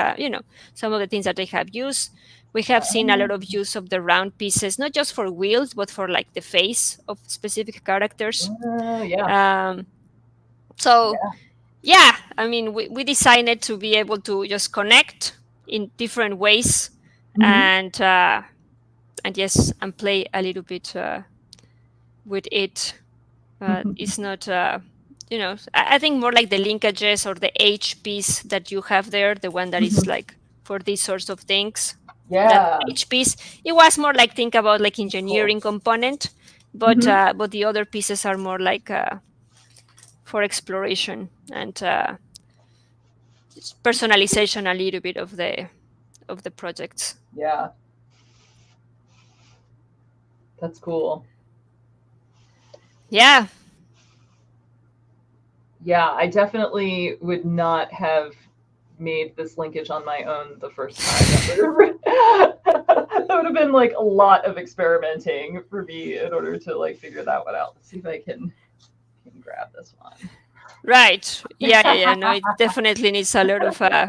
Speaker 2: some of the things that they have used. We have seen a lot of use of the round pieces, not just for wheels, but for like the face of specific characters.
Speaker 1: Yeah,
Speaker 2: Um, so
Speaker 1: yeah.
Speaker 2: yeah, I mean, we designed it to be able to just connect in different ways,
Speaker 1: Mm-hmm.
Speaker 2: and yes, and play a little bit with it. It's not, I think more like the linkages or the H piece that you have there, the one that is
Speaker 1: Mm-hmm.
Speaker 2: like for these sorts of things. That
Speaker 1: Yeah,
Speaker 2: H piece, it was more like think about like
Speaker 1: that's cool.
Speaker 2: engineering component, but
Speaker 1: Mm-hmm.
Speaker 2: but the other pieces are more like for exploration and personalization a little bit of the projects.
Speaker 1: Yeah, that's cool.
Speaker 2: Yeah.
Speaker 1: Yeah, I definitely would not have made this linkage on my own the first time. That would have been like a lot of experimenting for me in order to like figure that one out. Let's see if I can grab this one.
Speaker 2: Right. Yeah. No, it definitely needs a lot of I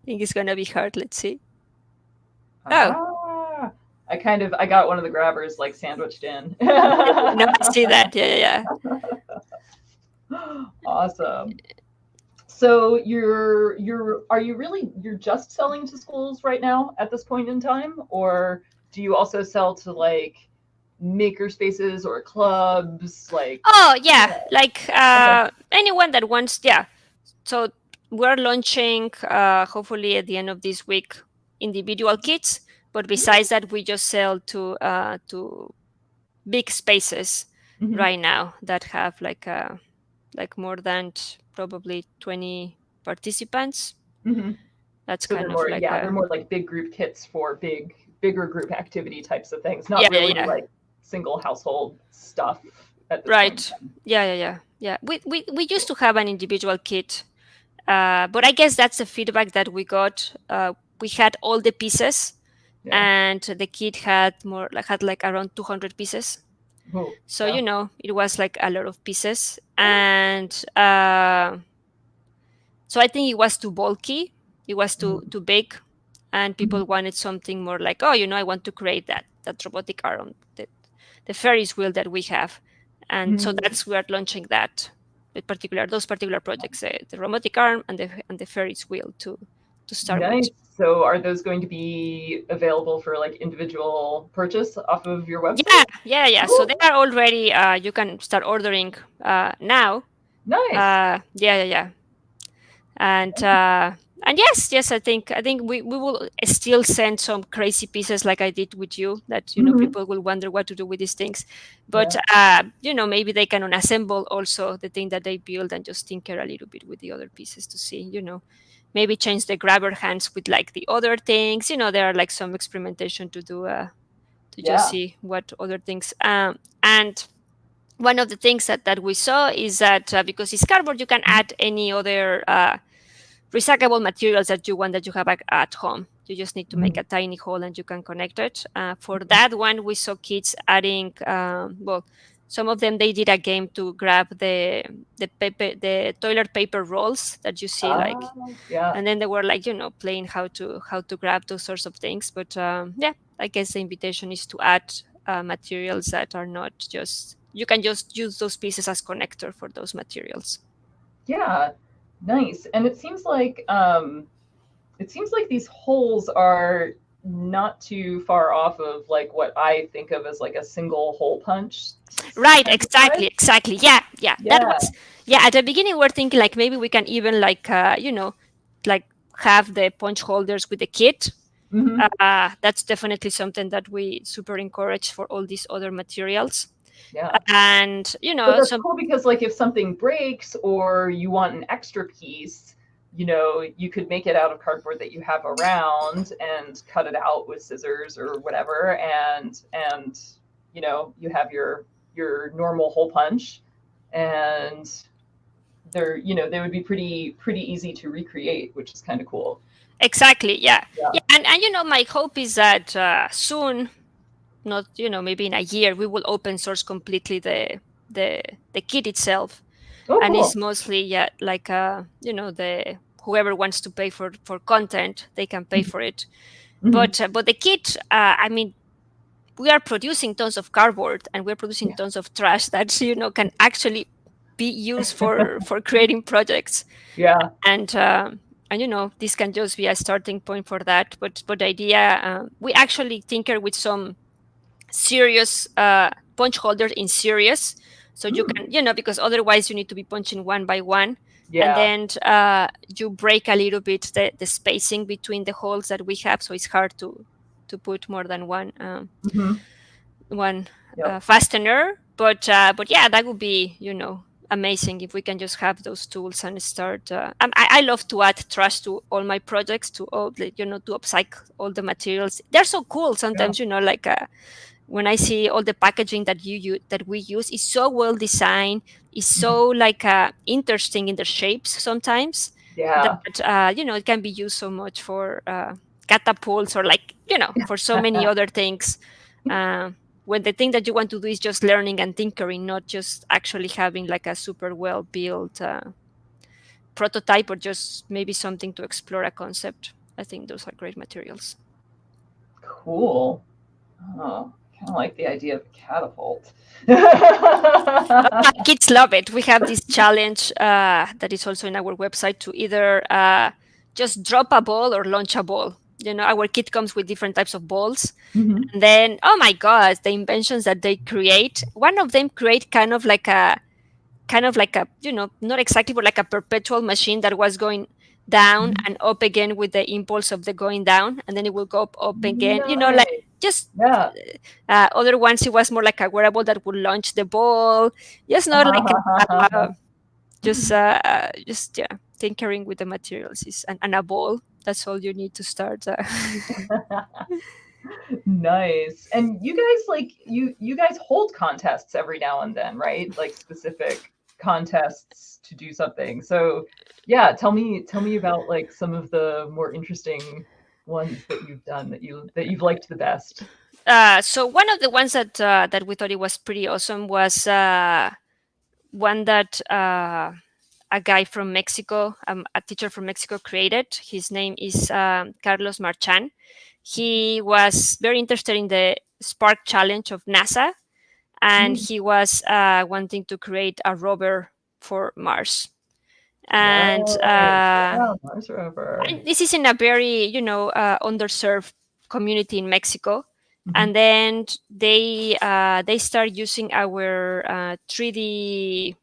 Speaker 2: think it's gonna be hard. Let's see. Oh,
Speaker 1: Ah, I got one of the grabbers like sandwiched in.
Speaker 2: no, I see that. Yeah.
Speaker 1: Awesome. So you're just selling to schools right now at this point in time, or do you also sell to like maker spaces or clubs? Like,
Speaker 2: Oh, yeah.
Speaker 1: yeah.
Speaker 2: Like
Speaker 1: Okay.
Speaker 2: anyone that wants. Yeah. So we're launching, hopefully at the end of this week, individual kits. But besides that, we just sell to big spaces
Speaker 1: Mm-hmm.
Speaker 2: right now that have like more than probably 20 participants.
Speaker 1: Mm-hmm.
Speaker 2: That's
Speaker 1: So
Speaker 2: kind of like
Speaker 1: they're more like big group kits for bigger group activity types of things, not really
Speaker 2: yeah.
Speaker 1: like single household stuff at this point in
Speaker 2: Right.
Speaker 1: time.
Speaker 2: Yeah. We used to have an individual kit, but I guess that's the feedback that we got. We had all the pieces,
Speaker 1: Yeah.
Speaker 2: and the kit had like around 200 pieces.
Speaker 1: Oh,
Speaker 2: So
Speaker 1: yeah.
Speaker 2: it was like a lot of pieces, and so I think it was too bulky. It was too big, and people wanted something more like, oh, I want to create that robotic arm, the Ferris wheel that we have, and so
Speaker 1: Mhm.
Speaker 2: we are launching those particular projects, the robotic arm and the Ferris wheel to start with.
Speaker 1: Nice. So are those going to be available for like individual purchase off of your
Speaker 2: Yeah,
Speaker 1: website?
Speaker 2: yeah. So they
Speaker 1: Cool.
Speaker 2: are already. You can start ordering now.
Speaker 1: Nice.
Speaker 2: Yeah, yeah, yeah. And yes, I think we will still send some crazy pieces like I did with you, that
Speaker 1: Hmm.
Speaker 2: people will wonder what to do with these things, but
Speaker 1: Yeah.
Speaker 2: maybe they can unassemble also the thing that they build and just tinker a little bit with the other pieces to see, maybe change the grabber hands with like the other things. There are like some experimentation to do, to just
Speaker 1: Yeah.
Speaker 2: see what other things. And one of the things that we saw is that, because it's cardboard, you can add any other recyclable materials that you want, that you have at home. You just need to make
Speaker 1: Mhm.
Speaker 2: a tiny hole and you can connect it. For that one, we saw kids adding, well, some of them, they did a game to grab the toilet paper rolls that you see, like,
Speaker 1: Ah, yeah.
Speaker 2: and then they were like, playing how to grab those sorts of things. But yeah, I guess the invitation is to add materials that are not just, you can just use those pieces as connector for those materials.
Speaker 1: Yeah. Nice. And it seems like these holes are not too far off of like what I think of as like a single hole punch
Speaker 2: Right,
Speaker 1: kind of
Speaker 2: exactly,
Speaker 1: size.
Speaker 2: exactly. Yeah, yeah. That
Speaker 1: Yeah.
Speaker 2: was, yeah, at the beginning we're thinking like maybe we can even like like have the punch holders with the kit.
Speaker 1: Hmm.
Speaker 2: That's definitely something that we super encourage for all these other materials.
Speaker 1: Yeah.
Speaker 2: And
Speaker 1: But that's
Speaker 2: some
Speaker 1: cool because like if something breaks or you want an extra piece, you could make it out of cardboard that you have around and cut it out with scissors or whatever, and you have your normal hole punch, and they would be pretty easy to recreate, which is kind of cool.
Speaker 2: exactly, yeah.
Speaker 1: Yeah.
Speaker 2: Yeah, and my hope is that soon, not maybe in a year, we will open source completely the the kit itself,
Speaker 1: Oh,
Speaker 2: and it's
Speaker 1: cool.
Speaker 2: mostly, yeah, like the whoever wants to pay for content, they can pay for it.
Speaker 1: Hmm.
Speaker 2: But the kit, I mean, we are producing tons of cardboard and we're producing
Speaker 1: Yeah.
Speaker 2: tons of trash that can actually be used for creating projects.
Speaker 1: Yeah.
Speaker 2: And this can just be a starting point for that. But the idea, we actually tinker with some serious punch holders in series, so you
Speaker 1: Mm.
Speaker 2: can, because otherwise you need to be punching one by one, and
Speaker 1: Yeah.
Speaker 2: then you break a little bit the spacing between the holes that we have, so it's hard to put more than
Speaker 1: Hmm.
Speaker 2: one
Speaker 1: Yep.
Speaker 2: fastener. But yeah, that would be, amazing if we can just have those tools and start. I love to add trash to all my projects, to all the, to upcycle all the materials. They're so cool
Speaker 1: Yeah.
Speaker 2: sometimes, like when I see all the packaging that we use is so well designed, is
Speaker 1: Mhm.
Speaker 2: so like interesting in their shapes sometimes,
Speaker 1: Yeah.
Speaker 2: that it can be used so much for catapults, or like, for so many other things. Uh, when the thing that you want to do is just learning and tinkering, not just actually having like a super well built prototype, or just maybe something to explore a concept. I think those are great materials.
Speaker 1: Cool. Oh, kind of like the idea of a catapult.
Speaker 2: My kids love it. We have this challenge that is also in our website, to either just drop a ball or launch a ball. Our kit comes with different types of balls.
Speaker 1: Hmm.
Speaker 2: And then, oh my God, the inventions that they create. One of them create kind of like a, not exactly, but like a perpetual machine that was going down
Speaker 1: Hmm.
Speaker 2: and up again with the impulse of the going down, and then it will go up again, like
Speaker 1: Nice.
Speaker 2: just
Speaker 1: Yeah.
Speaker 2: other ones, it was more like a wearable that would launch the ball, just not like just yeah, tinkering with the materials is, and a ball. That's all you need to start.
Speaker 1: Nice. And you guys you guys hold contests every now and then, right? Like specific contests to do something. So yeah, tell me about like some of the more interesting ones that you've done that you've liked the best.
Speaker 2: So one of the ones that we thought it was pretty awesome was one that a guy from Mexico, a teacher from Mexico created. His name is Carlos Marchan. He was very interested in the Spark Challenge of NASA, and he was wanting to create a rover for Mars. And
Speaker 1: Mars rover.
Speaker 2: this is in a very, underserved community in Mexico. And then they start using our 3D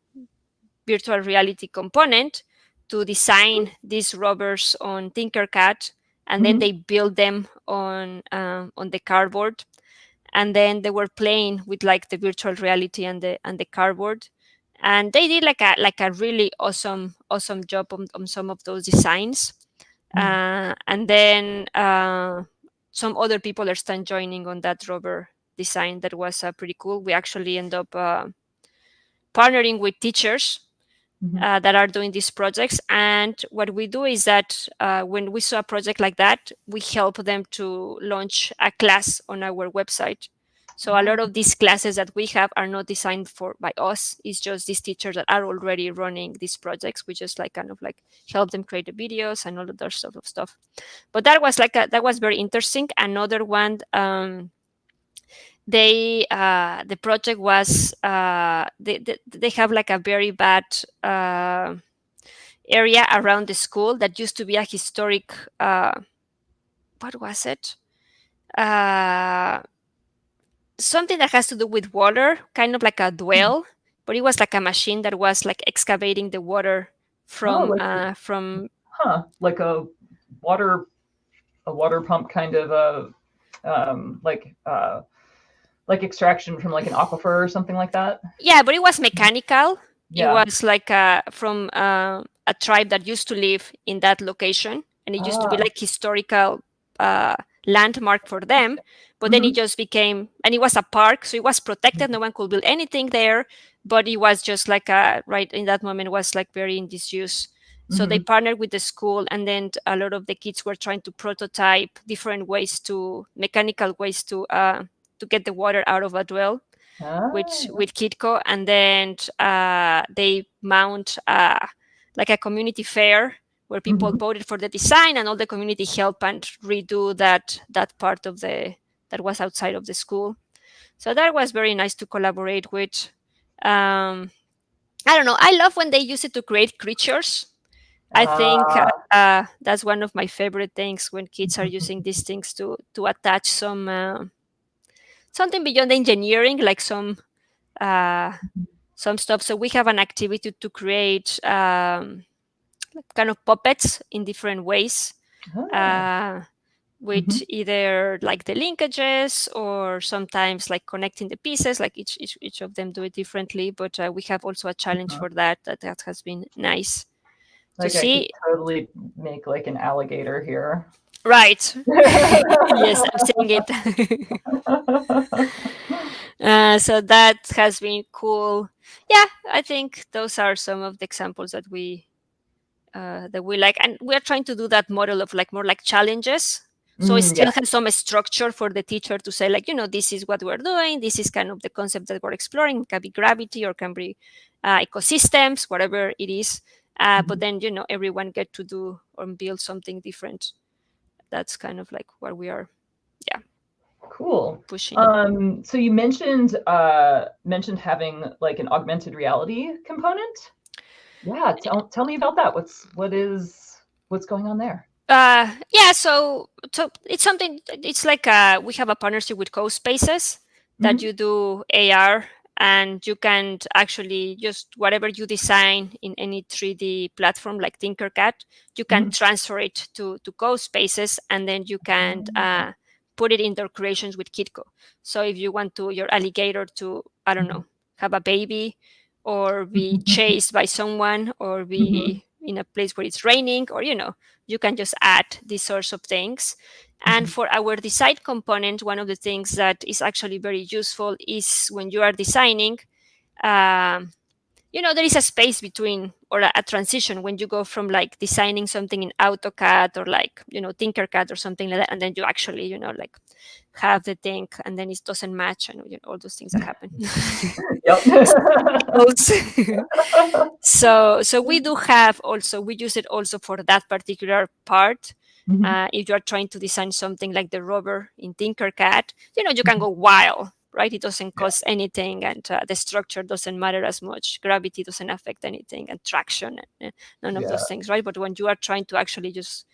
Speaker 2: virtual reality component to design these rovers on Tinkercad, and then they build them on the cardboard, and then they were playing with like the virtual reality and the cardboard, and they did like a really awesome job on some of those designs. And then some other people are still joining on that rover design. That was pretty cool. We actually end up partnering with teachers that are doing these projects. And what we do is that when we saw a project like that, we help them to launch a class on our website. So a lot of these classes that we have are not designed by us. It's just these teachers that are already running these projects. We just like kind of like help them create the videos and all of that sort of stuff. But that was that was very interesting. Another one, the project was they have like a very bad area around the school that used to be a historic what was it, something that has to do with water, kind of like a well, but it was like a machine that was like excavating the water from
Speaker 1: like a water pump kind of like extraction from like an aquifer or something like that.
Speaker 2: Yeah, but it was mechanical. It was like from a tribe that used to live in that location, and it used to be like historical landmark for them. But then it just became, and it was a park, so it was protected. No one could build anything there, but it was just like right in that moment was like very in disuse. So they partnered with the school, and then a lot of the kids were trying to prototype different mechanical ways to get the water out of a well with Kitco. And then they mount like a community fair where people voted for the design, and all the community helped and redo that part of that was outside of the school. So that was very nice to collaborate with. I don't know. I love when they use it to create creatures. I think that's one of my favorite things, when kids are using these things to attach some something beyond engineering, like some stuff. So we have an activity to create kind of puppets in different ways, with either like the linkages or sometimes like connecting the pieces. Like each of them do it differently, but we have also a challenge for that has been nice.
Speaker 1: Like
Speaker 2: to
Speaker 1: I
Speaker 2: see.
Speaker 1: could totally make like an alligator here.
Speaker 2: Right. Yes, I'm seeing it. So that has been cool. Yeah, I think those are some of the examples that we like, and we're trying to do that model of like more like challenges. So it still has some structure for the teacher to say, like, this is what we're doing. This is kind of the concept that we're exploring. It can be gravity, or can be ecosystems, whatever it is. But then, everyone get to do or build something different. That's kind of like what we are,
Speaker 1: cool,
Speaker 2: pushing.
Speaker 1: So you mentioned having like an augmented reality component. Yeah, tell me about that. What's going on there?
Speaker 2: So it's something. It's like we have a partnership with CoSpaces that you do AR, and you can actually just whatever you design in any 3D platform like Tinkercad, you can transfer it to CoSpaces, and then you can put it in their creations with Kitco. So if you want your alligator to, I don't know, have a baby, or be chased by someone, or be in a place where it's raining, or you can just add these sorts of things. And for our design component, one of the things that is actually very useful is when you are designing, there is a space between, or a transition, when you go from like designing something in AutoCAD or like, Tinkercad or something like that, and then you actually, like have the thing and then it doesn't match, and all those things that happen. So we do have also, we use it also for that particular part. If you are trying to design something like the rover in Tinkercad, you can go wild, right? It doesn't cost anything, and the structure doesn't matter as much. Gravity doesn't affect anything, and traction, none of those things, right? But when you are trying to actually just,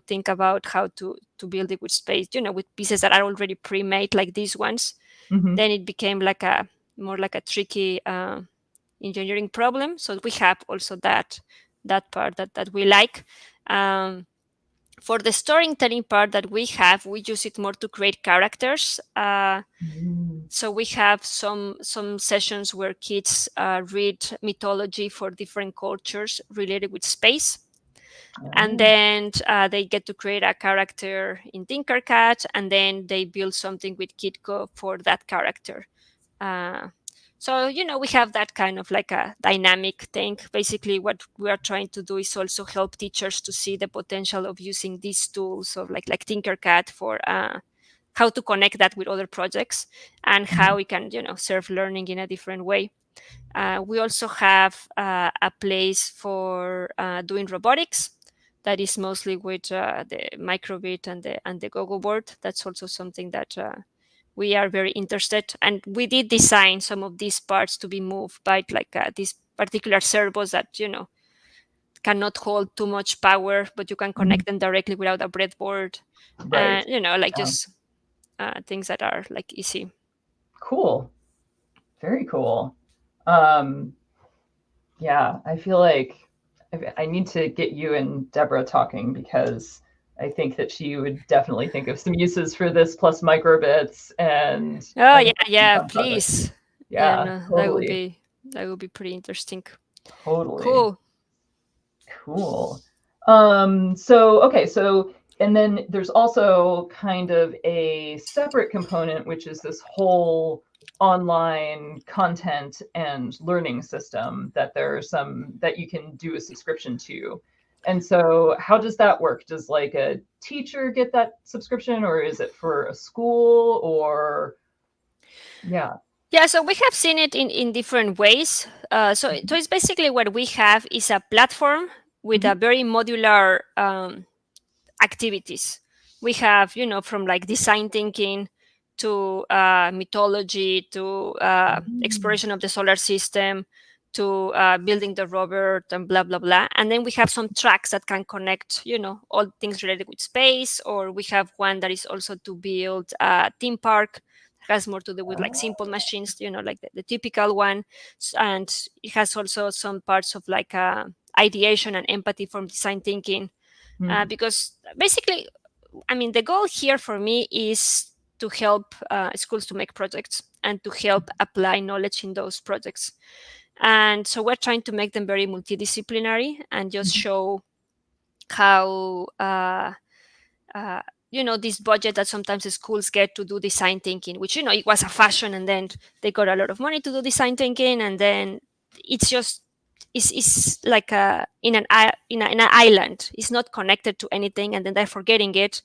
Speaker 2: think about how to build it with space, with pieces that are already pre-made, like these ones, then it became like more like a tricky engineering problem. So we have also that part that we like. For the storytelling part that we have, we use it more to create characters. So we have some sessions where kids read mythology for different cultures related with space. And then they get to create a character in Tinkercad, and then they build something with Kitco for that character. So, we have that kind of like a dynamic thing. Basically, what we are trying to do is also help teachers to see the potential of using these tools of like Tinkercad for how to connect that with other projects, and how we can, serve learning in a different way. We also have a place for doing robotics. That is mostly with the microbit and the Gogo board. That's also something that we are very interested. And we did design some of these parts to be moved by like these particular servos that, cannot hold too much power, but you can connect them directly without a breadboard.
Speaker 1: Right.
Speaker 2: Just things that are like easy.
Speaker 1: Cool. Very cool. Yeah, I feel like I need to get you and Deborah talking, because I think that she would definitely think of some uses for this plus microbits and
Speaker 2: please.
Speaker 1: Yeah, totally.
Speaker 2: That would be pretty interesting.
Speaker 1: Totally. Cool. So and then there's also kind of a separate component, which is this whole online content and learning system that there are some that you can do a subscription to. And so how does that work? Does like a teacher get that subscription, or is it for a school, or yeah?
Speaker 2: Yeah, so we have seen it in different ways. So it's basically what we have is a platform with a very modular activities. We have, from like design thinking to mythology to exploration of the solar system to building the rover and blah, blah, blah. And then we have some tracks that can connect, all things related with space, or we have one that is also to build a theme park. Has more to do with like simple machines, like the typical one. And it has also some parts of like ideation and empathy from design thinking. Because basically, I mean, the goal here for me is to help schools to make projects and to help apply knowledge in those projects. And so we're trying to make them very multidisciplinary and just show how, this budget that sometimes the schools get to do design thinking, which, it was a fashion, and then they got a lot of money to do design thinking, and then it's just is like in an island. It's not connected to anything, and then they're forgetting it,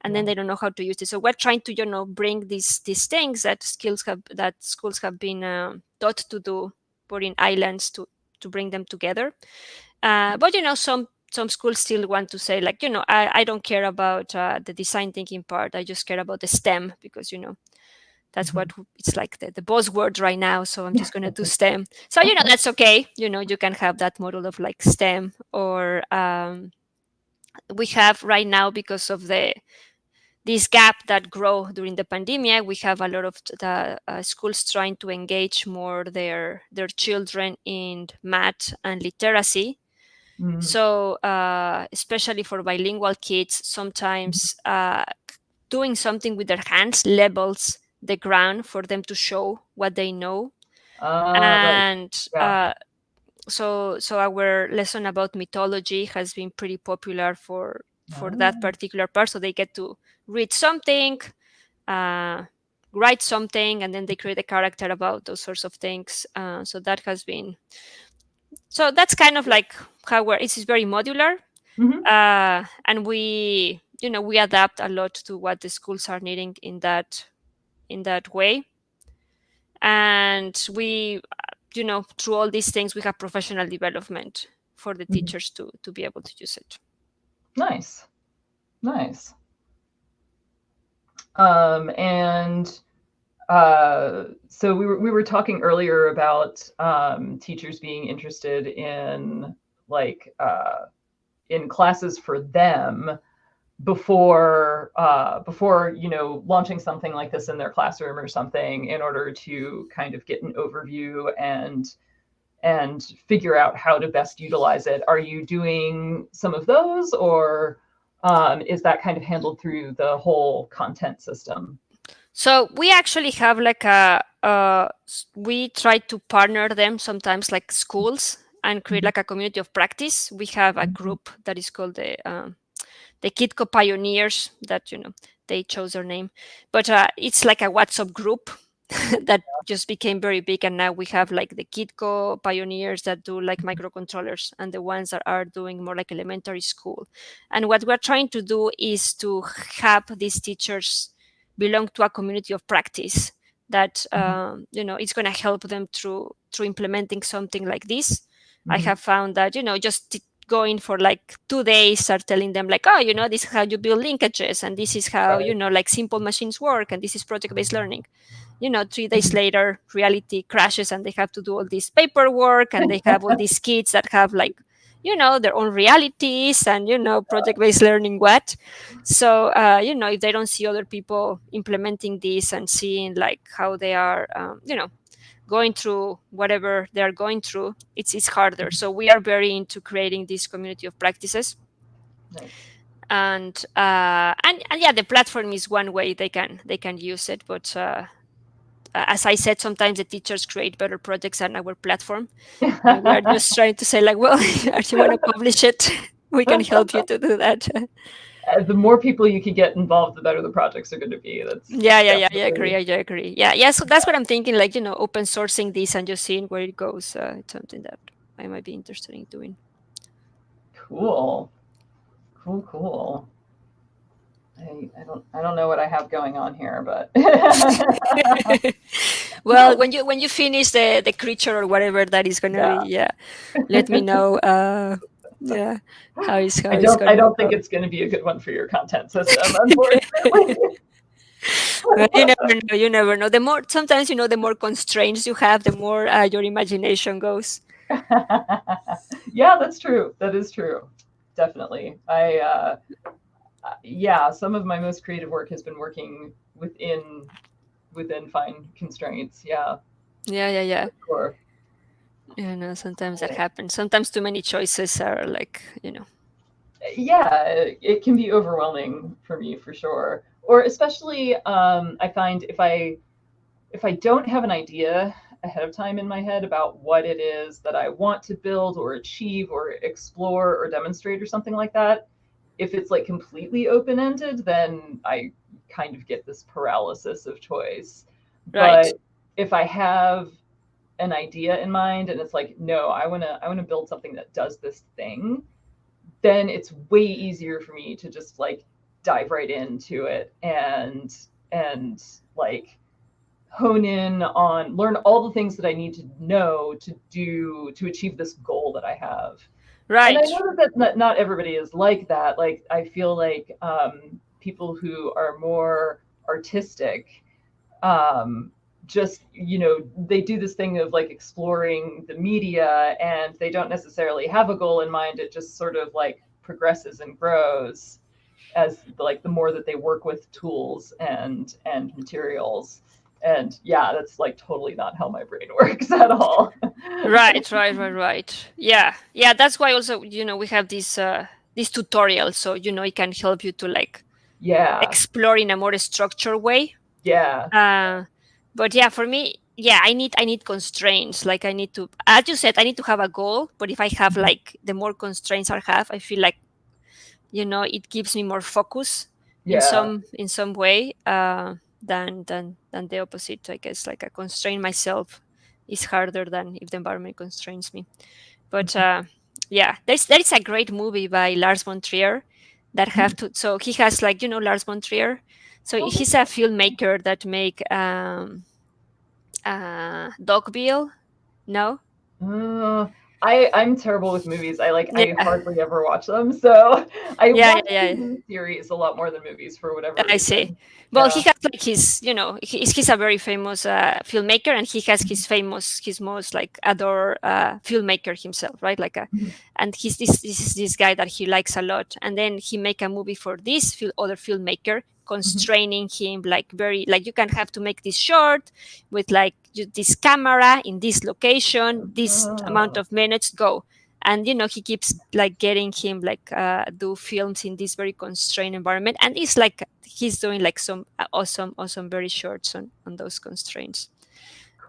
Speaker 2: and then they don't know how to use it. So we're trying to bring these things that schools have been taught to do, put in islands to bring them together. But some schools still want to say like, I don't care about the design thinking part. I just care about the STEM, because that's what it's like the buzzword right now. So I'm just going to do STEM. So, that's okay. You can have that model of like STEM, or we have right now, because of this gap that grow during the pandemic, we have a lot of the schools trying to engage more their children in math and literacy. So especially for bilingual kids, sometimes doing something with their hands levels the ground for them to show what they know. And so our lesson about mythology has been pretty popular for that particular part. So they get to read something, write something, and then they create a character about those sorts of things. So that has been, so that's kind of like how it's very modular. And we we adapt a lot to what the schools are needing in that way. And we, through all these things, we have professional development for the teachers to be able to use it.
Speaker 1: Nice. And so we were talking earlier about teachers being interested in like in classes for them before launching something like this in their classroom or something, in order to kind of get an overview and figure out how to best utilize it. Are you doing some of those, or is that kind of handled through the whole content system?
Speaker 2: So we actually have like we try to partner them sometimes, like schools, and create like a community of practice. We have a group that is called the Kitco Pioneers, that they chose their name, but it's like a WhatsApp group that just became very big, and now we have like the Kitco Pioneers that do like microcontrollers, and the ones that are doing more like elementary school. And what we're trying to do is to have these teachers belong to a community of practice that it's going to help them through implementing something like this. I have found that just going for like 2 days, start telling them like, oh, this is how you build linkages, and this is how like simple machines work, and this is project-based learning. 3 days later, reality crashes, and they have to do all this paperwork, and they have all these kids that have like their own realities, and project-based learning what. So if they don't see other people implementing this and seeing like how they are going through whatever they're going through, it's harder. So we are very into creating this community of practices.
Speaker 1: Nice.
Speaker 2: And yeah, the platform is one way they can use it, but as I said, sometimes the teachers create better projects than our platform. And we are just trying to say like, well, if you want to publish it, we can help you to do that.
Speaker 1: The more people you can get involved, the better the projects are going to be.
Speaker 2: I agree. Yeah. So that's what I'm thinking, like, open sourcing this and just seeing where it goes. It's something that I might be interested in doing.
Speaker 1: Cool. I don't know what I have going on here, but
Speaker 2: well, when you finish the creature or whatever that is gonna be, let me know. How is
Speaker 1: I don't think it's going to be a good one for your content system, unfortunately.
Speaker 2: Well, you never know. Sometimes the more constraints you have, the more your imagination goes.
Speaker 1: Yeah, that's true. That is true. Definitely. Some of my most creative work has been working within fine constraints. Yeah.
Speaker 2: Sure. Sometimes that happens. Sometimes too many choices are like,
Speaker 1: Yeah, it can be overwhelming for me, for sure. Or especially, I find if I don't have an idea ahead of time in my head about what it is that I want to build or achieve or explore or demonstrate or something like that, if it's like completely open-ended, then I kind of get this paralysis of choice.
Speaker 2: Right.
Speaker 1: But if I have an idea in mind and it's like, no, I want to build something that does this thing, then it's way easier for me to just like dive right into it and like hone in on, learn all the things that I need to know to achieve this goal that I have.
Speaker 2: Right.
Speaker 1: And I know that not everybody is like that. Like, I feel like people who are more artistic, just, they do this thing of like exploring the media, and they don't necessarily have a goal in mind. It just sort of like progresses and grows as like the more that they work with tools and materials. And yeah, that's like totally not how my brain works at all.
Speaker 2: Right. Yeah. That's why also we have this tutorial, so it can help you to like explore in a more structured way. But yeah, for me, I need constraints. Like, I need to, as you said, I need to have a goal. But if I have like, the more constraints I have, I feel like it gives me more focus in some way than the opposite. I guess like, a constraint myself is harder than if the environment constrains me. But there is a great movie by Lars von Trier that have to. So he has like Lars von Trier. So
Speaker 1: Oh,
Speaker 2: he's a filmmaker that make Dogville. No.
Speaker 1: Uh, I'm terrible with movies.
Speaker 2: Yeah.
Speaker 1: I hardly ever watch them, so I
Speaker 2: Yeah.
Speaker 1: watch
Speaker 2: Yeah. Yeah.
Speaker 1: TV series a lot more than movies for whatever
Speaker 2: I see.
Speaker 1: reason.
Speaker 2: Well, he
Speaker 1: Yeah.
Speaker 2: has like he's a very famous filmmaker, and he has his most like adore filmmaker himself, right?
Speaker 1: Mhm.
Speaker 2: And he's this guy that he likes a lot, and then he make a movie for this other filmmaker,
Speaker 1: Mhm.
Speaker 2: constraining him like very like you can have to make this short with like this camera in this location, this amount
Speaker 1: Oh,
Speaker 2: of minutes, go. And he keeps like getting him like do films in this very constrained environment, and it's like he's doing like some awesome very shorts on those constraints.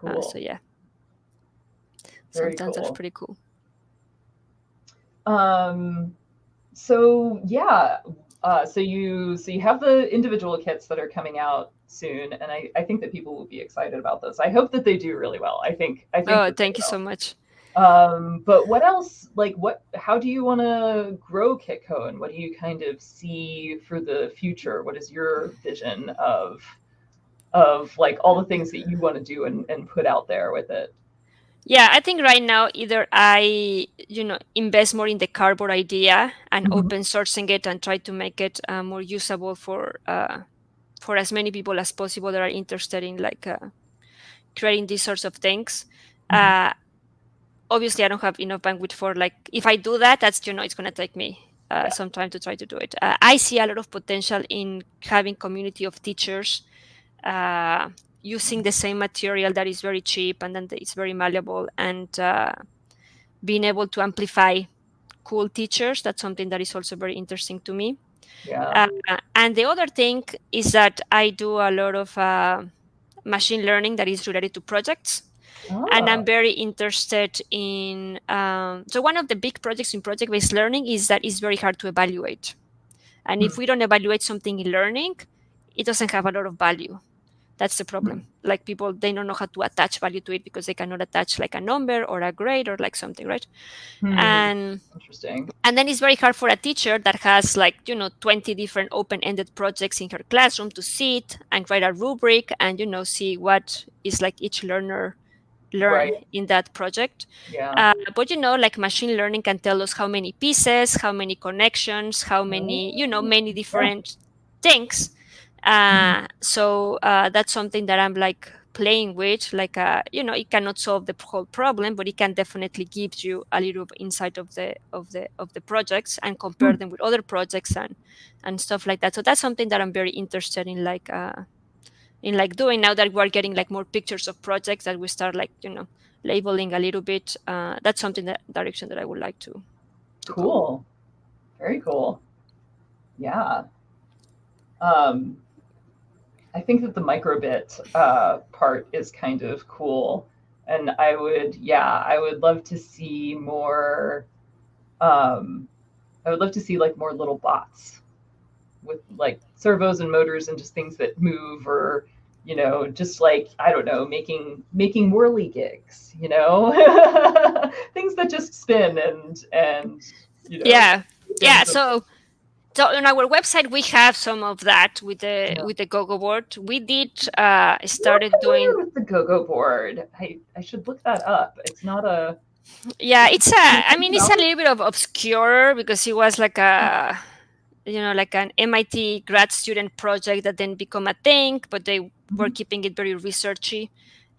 Speaker 2: So
Speaker 1: cool.
Speaker 2: yeah,
Speaker 1: Very
Speaker 2: sometimes that's
Speaker 1: cool.
Speaker 2: pretty cool.
Speaker 1: Um, so yeah, so you have the individual kits that are coming out soon, and I think that people will be excited about those. I hope that they do really well. I think
Speaker 2: Oh,
Speaker 1: that they
Speaker 2: thank you so
Speaker 1: will.
Speaker 2: much.
Speaker 1: But what else, like how do you want to grow Kitco, and what do you kind of see for the future? What is your vision of like all the things that you want to do and put out there with it?
Speaker 2: Yeah, I think right now either I invest more in the cardboard idea and
Speaker 1: Mhm.
Speaker 2: open sourcing it and try to make it more usable for as many people as possible that are interested in like creating these sorts of things.
Speaker 1: Mhm.
Speaker 2: uh, Obviously I don't have enough bandwidth for like if I do that, that's it's going to take me
Speaker 1: Yeah.
Speaker 2: some time to try to do it. I see a lot of potential in having community of teachers uh, using the same material that is very cheap and then it's very malleable, and being able to amplify cool teachers. That's something that is also very interesting to me.
Speaker 1: Yeah.
Speaker 2: uh, and the other thing is that I do a lot of machine learning that is related to projects, and
Speaker 1: Ah.
Speaker 2: I'm very interested in. So one of the big projects in project-based learning is that it's very hard to evaluate, and
Speaker 1: Hmm.
Speaker 2: if we don't evaluate something in learning, it doesn't have a lot of value. That's the
Speaker 1: Hmm.
Speaker 2: problem. Like people, they don't know how to attach value to it because they cannot attach like a number or a grade or like something, right?
Speaker 1: Hmm.
Speaker 2: And
Speaker 1: Interesting.
Speaker 2: and then it's very hard for a teacher that has like 20 different open-ended projects in her classroom to sit and write a rubric and see what is like each learner
Speaker 1: Right.
Speaker 2: learn in that project.
Speaker 1: Yeah.
Speaker 2: But like machine learning can tell us how many pieces, how many connections, how many,
Speaker 1: Oh,
Speaker 2: many
Speaker 1: yeah.
Speaker 2: different things.
Speaker 1: Mhm.
Speaker 2: So that's something that I'm like playing with. Like, it cannot solve the whole problem, but it can definitely give you a little insight of the projects and compare
Speaker 1: Hmm.
Speaker 2: them with other projects and stuff like that. So that's something that I'm very interested in like doing now that we're getting like more pictures of projects that we start like labeling a little bit. That's something that direction that I would like to go.
Speaker 1: Cool. Very cool. Yeah. Um, I think that the microbit part is kind of cool, and I would love to see more. Um, I would love to see like more little bots with like servos and motors and just things that move, or just like I don't know, making whirly gigs, things that just spin and
Speaker 2: Yeah,
Speaker 1: and
Speaker 2: yeah. So on our website we have some of that with the
Speaker 1: yeah.
Speaker 2: with the Gogo board. We did
Speaker 1: Not
Speaker 2: started doing.
Speaker 1: familiar with the go-go board. I should look that up. It's not a.
Speaker 2: Yeah,
Speaker 1: It's
Speaker 2: I mean, it's a little bit of obscure because it was like like an MIT grad student project that then become a thing, but they were
Speaker 1: Mhm.
Speaker 2: keeping it very researchy.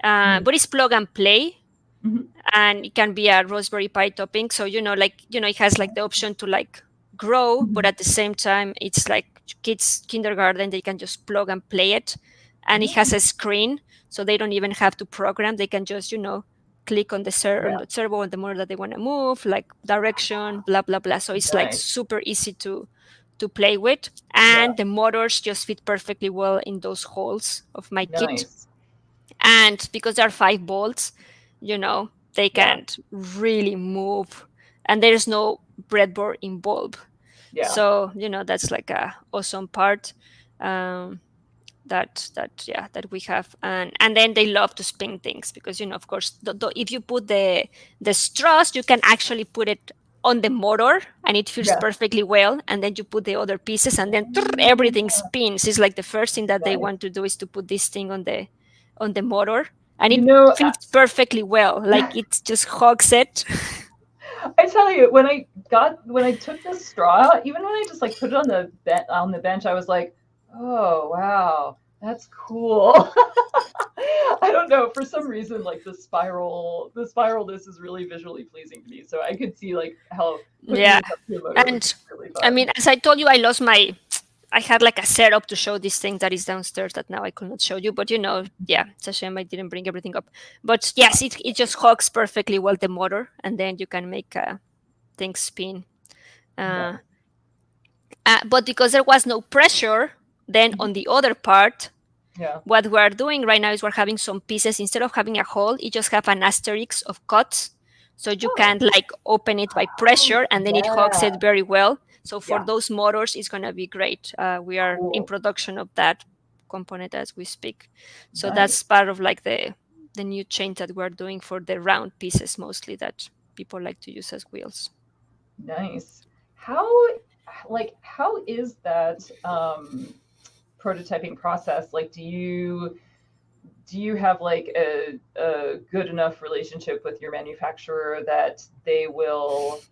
Speaker 1: Mm.
Speaker 2: But it's plug and play,
Speaker 1: Mhm.
Speaker 2: and it can be a Raspberry Pi topping. So it has like the option to like grow, but
Speaker 1: Mhm.
Speaker 2: at the same time, it's like kids kindergarten. They can just plug and play it, and it
Speaker 1: Oh,
Speaker 2: has a screen, so they don't even have to program. They can just click on the
Speaker 1: yeah.
Speaker 2: on the servo on the motor that they want to move, like direction, blah blah blah. So it's like
Speaker 1: Nice.
Speaker 2: super easy to play with,
Speaker 1: Yeah.
Speaker 2: and the motors just fit perfectly well in those holes of my kit.
Speaker 1: Nice.
Speaker 2: And because there are 5 bolts, they
Speaker 1: Yeah.
Speaker 2: can't really move, and there's no breadboard involved.
Speaker 1: Yeah.
Speaker 2: So that's like a awesome part. um, that we have, and then they love to spin things because of course if you put the straws, you can actually put it on the motor and it fits
Speaker 1: Yeah.
Speaker 2: perfectly well, and then you put the other pieces and then everything spins. It's like the first thing that they
Speaker 1: Nice.
Speaker 2: want to do is to put this thing on the motor, and
Speaker 1: You
Speaker 2: it
Speaker 1: know,
Speaker 2: fits perfectly well, like it just hugs it.
Speaker 1: I tell you, when I took the straw, even when I just like put it on the bench, I was like, oh wow, that's cool. I don't know, for some reason, like the spiralness is really visually pleasing to me. So I could see like how hooking
Speaker 2: Yeah,
Speaker 1: it up to a motor would be
Speaker 2: and
Speaker 1: really
Speaker 2: I
Speaker 1: fun.
Speaker 2: mean, as I told you, I had like a setup to show this thing that is downstairs that now I could not show you, but yeah, it's a shame I didn't bring everything up. But yes, it just hugs perfectly well the motor, and then you can make things spin. Uh,
Speaker 1: Nice.
Speaker 2: but because there was no pressure, then on the other part,
Speaker 1: Yeah.
Speaker 2: what we're doing right now is we're having some pieces, instead of having a hole, you just have an asterisk of cuts. So you
Speaker 1: Oh.
Speaker 2: can like open it by
Speaker 1: Oh,
Speaker 2: pressure and then it hugs
Speaker 1: yeah.
Speaker 2: it very well. So for
Speaker 1: Yeah.
Speaker 2: those motors, it's going to be great. We are in
Speaker 1: Cool.
Speaker 2: production of that component as we speak. So
Speaker 1: Nice.
Speaker 2: that's part of like the new change that we're doing for the round pieces mostly that people like to use as wheels.
Speaker 1: Nice. How how is that prototyping process? Like, do you have like a good enough relationship with your manufacturer that they will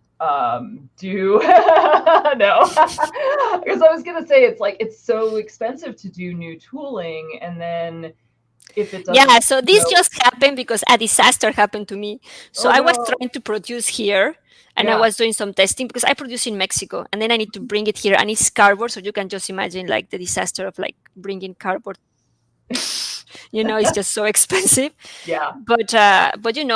Speaker 1: do no because I was gonna say it's like it's so expensive to do new tooling, and then if it doesn't,
Speaker 2: Yeah, so this just happened because a disaster happened to me. So
Speaker 1: oh
Speaker 2: I was
Speaker 1: no,
Speaker 2: trying to produce here and I
Speaker 1: yeah,
Speaker 2: was doing some testing because I produce in Mexico and then I need to bring it here and it's cardboard. So you can just imagine like the disaster of like bringing cardboard. It's just so expensive.
Speaker 1: yeah,
Speaker 2: But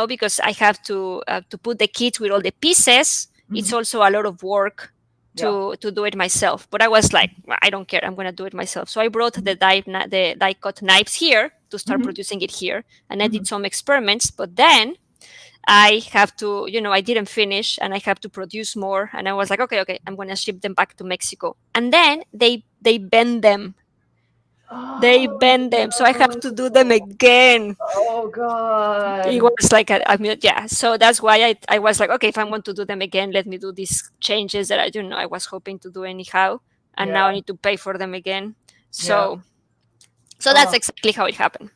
Speaker 2: because I have to put the kit with all the pieces, it's
Speaker 1: mhm,
Speaker 2: also a lot of work
Speaker 1: yeah,
Speaker 2: to do it myself. But I was like, "Well, I don't care. I'm gonna do it myself." So I brought the die cut knives here to start
Speaker 1: mhm,
Speaker 2: producing it here, and I did
Speaker 1: mhm.
Speaker 2: some experiments. But then I have to, I didn't finish, and I have to produce more. And I was like, okay, I'm gonna ship them back to Mexico. And then they bend them. They
Speaker 1: Oh
Speaker 2: bend them, so I have to do them
Speaker 1: no,
Speaker 2: again.
Speaker 1: oh
Speaker 2: It
Speaker 1: god,
Speaker 2: was like I mean, yeah. So that's why I was like, okay, if I want to do them again, let me do these changes that I was hoping to do anyhow, and now I
Speaker 1: yeah,
Speaker 2: need to pay for them again.
Speaker 1: yeah,
Speaker 2: So that's
Speaker 1: oh,
Speaker 2: exactly how it happened.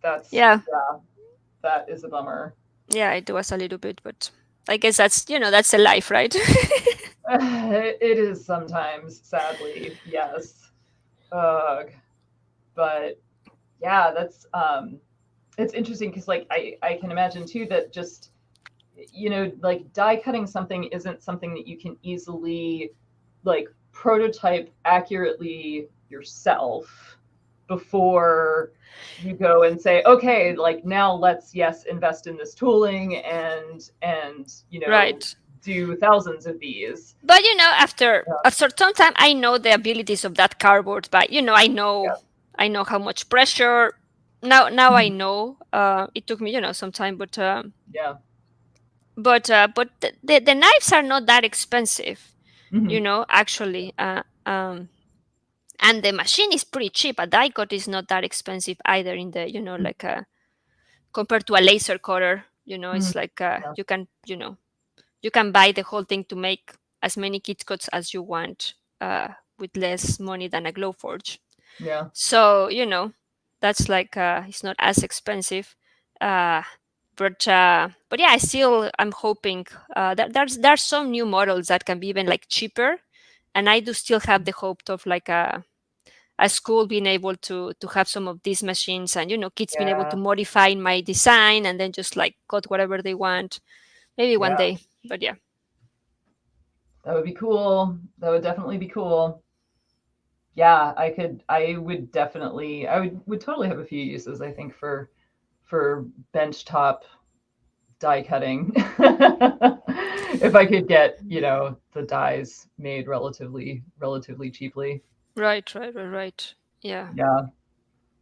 Speaker 1: that's
Speaker 2: Yeah,
Speaker 1: yeah, that is a bummer.
Speaker 2: yeah, it was a little bit, but I guess that's the life, right?
Speaker 1: It is sometimes, sadly, yes. Ugh. But yeah, that's it's interesting because like I can imagine too that just like die cutting something isn't something that you can easily like prototype accurately yourself before you go and say, okay, like now let's invest in this tooling and
Speaker 2: Right.
Speaker 1: do thousands of these.
Speaker 2: But after
Speaker 1: Yeah,
Speaker 2: a certain time, I know the abilities of that cardboard. But
Speaker 1: yeah,
Speaker 2: I know how much pressure. Now I
Speaker 1: mhm,
Speaker 2: know. It took me some time,
Speaker 1: yeah,
Speaker 2: but the knives are not that expensive,
Speaker 1: mhm,
Speaker 2: actually. And the machine is pretty cheap. A die cut is not that expensive either. In the like compared to a laser cutter,
Speaker 1: mhm,
Speaker 2: it's like
Speaker 1: yeah,
Speaker 2: you can buy the whole thing to make as many kit cuts as you want with less money than a glow forge.
Speaker 1: yeah,
Speaker 2: So that's like it's not as expensive. Uh, but yeah, I'm hoping that there's some new models that can be even like cheaper, and I do still have the hope of like a school being able to have some of these machines, and kids being able to
Speaker 1: yeah,
Speaker 2: modify my design and then just like cut whatever they want, maybe one
Speaker 1: yeah.
Speaker 2: day. But yeah.
Speaker 1: That would be cool. That would definitely be cool. Yeah, I would totally have a few uses, I think, for benchtop die cutting. If I could get, the dies made relatively cheaply.
Speaker 2: Right. Yeah.
Speaker 1: Yeah.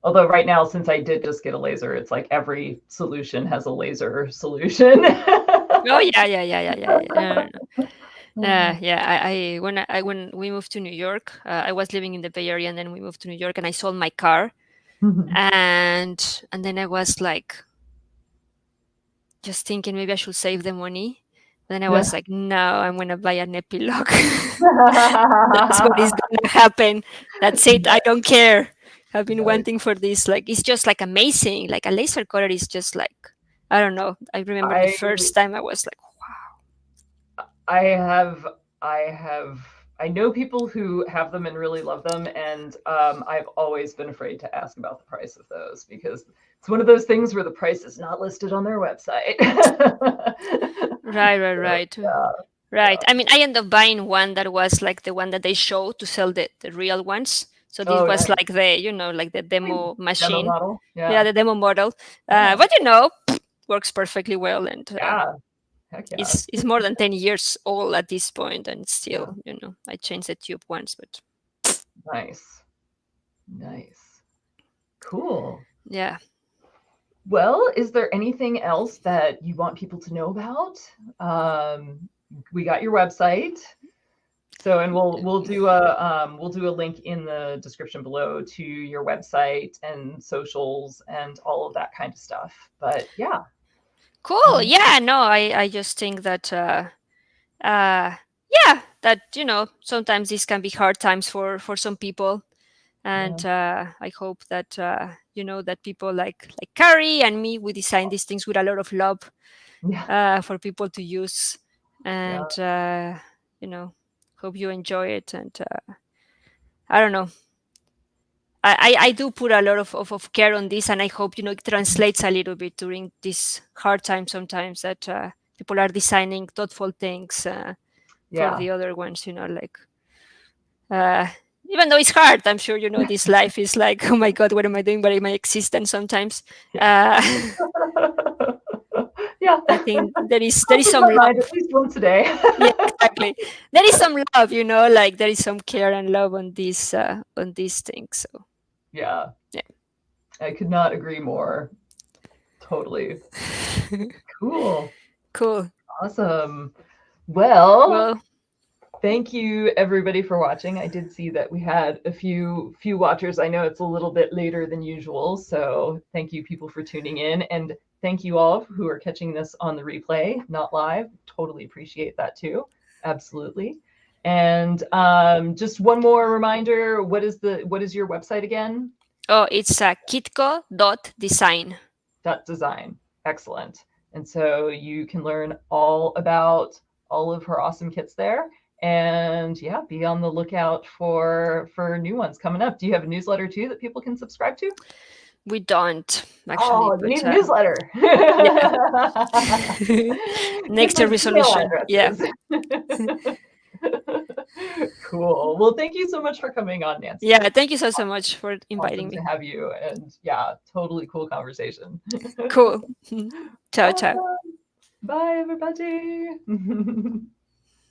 Speaker 1: Although right now, since I did just get a laser, it's like every solution has a laser solution.
Speaker 2: Oh yeah. Yeah. When we moved to New York, I was living in the Bay Area, and then we moved to New York, and I sold my car, and then I was like, just thinking maybe I should save the money. Then I was like, no, I'm gonna buy an epilogue. That's what is gonna happen. That's it. I don't care. I've been wanting for this. Like, it's just like amazing. Like a laser cutter is just like, I don't know. I remember the first time I was like,
Speaker 1: I have, I know people who have them and really love them, and I've always been afraid to ask about the price of those because it's one of those things where the price is not listed on their website.
Speaker 2: right. Right. I mean, I ended up buying one that was like the one that they show to sell the real ones. So this was
Speaker 1: nice.
Speaker 2: like the, like the demo machine.
Speaker 1: Demo model.
Speaker 2: Yeah, the demo model.
Speaker 1: Yeah.
Speaker 2: But works perfectly well, and
Speaker 1: Heck yeah.
Speaker 2: it's more than 10 years old at this point, and still, I changed the tube once, but
Speaker 1: nice. Cool.
Speaker 2: Yeah.
Speaker 1: Well, is there anything else that you want people to know about? We got your website. So, and we'll do a link in the description below to your website and socials and all of that kind of stuff. But yeah.
Speaker 2: Cool. Yeah, no, I just think that that sometimes these can be hard times for some people, and I hope that that people like Carrie and me, we design these things with a lot of love for people to use, and hope you enjoy it. And I don't know, I do put a lot of care on this, and I hope it translates a little bit during this hard time sometimes, that people are designing thoughtful things for the other ones, like even though it's hard, I'm sure this life is like, oh my god, what am I doing by my existence sometimes. I think there is some love,
Speaker 1: at least once a day.
Speaker 2: Yeah, exactly. There is some love, like there is some care and love on these things. So
Speaker 1: yeah, I could not agree more. Totally. Cool. Awesome. Well, thank you everybody for watching. I did see that we had a few watchers. I know it's a little bit later than usual, so thank you people for tuning in, and thank you all who are catching this on the replay, not live. Totally appreciate that too. Absolutely. And just one more reminder, what is your website again?
Speaker 2: Oh, it's kitco.design.
Speaker 1: .design. Excellent. And so you can learn all about all of her awesome kits there. And yeah, be on the lookout for new ones coming up. Do you have a newsletter too that people can subscribe to?
Speaker 2: We don't actually.
Speaker 1: Oh, you need a newsletter.
Speaker 2: Next year resolution. Yeah.
Speaker 1: Cool. Well, thank you so much for coming on, Nancy.
Speaker 2: Yeah, thank you so much for inviting me.
Speaker 1: To have you, and yeah, totally cool conversation.
Speaker 2: Cool. Ciao.
Speaker 1: Bye, everybody.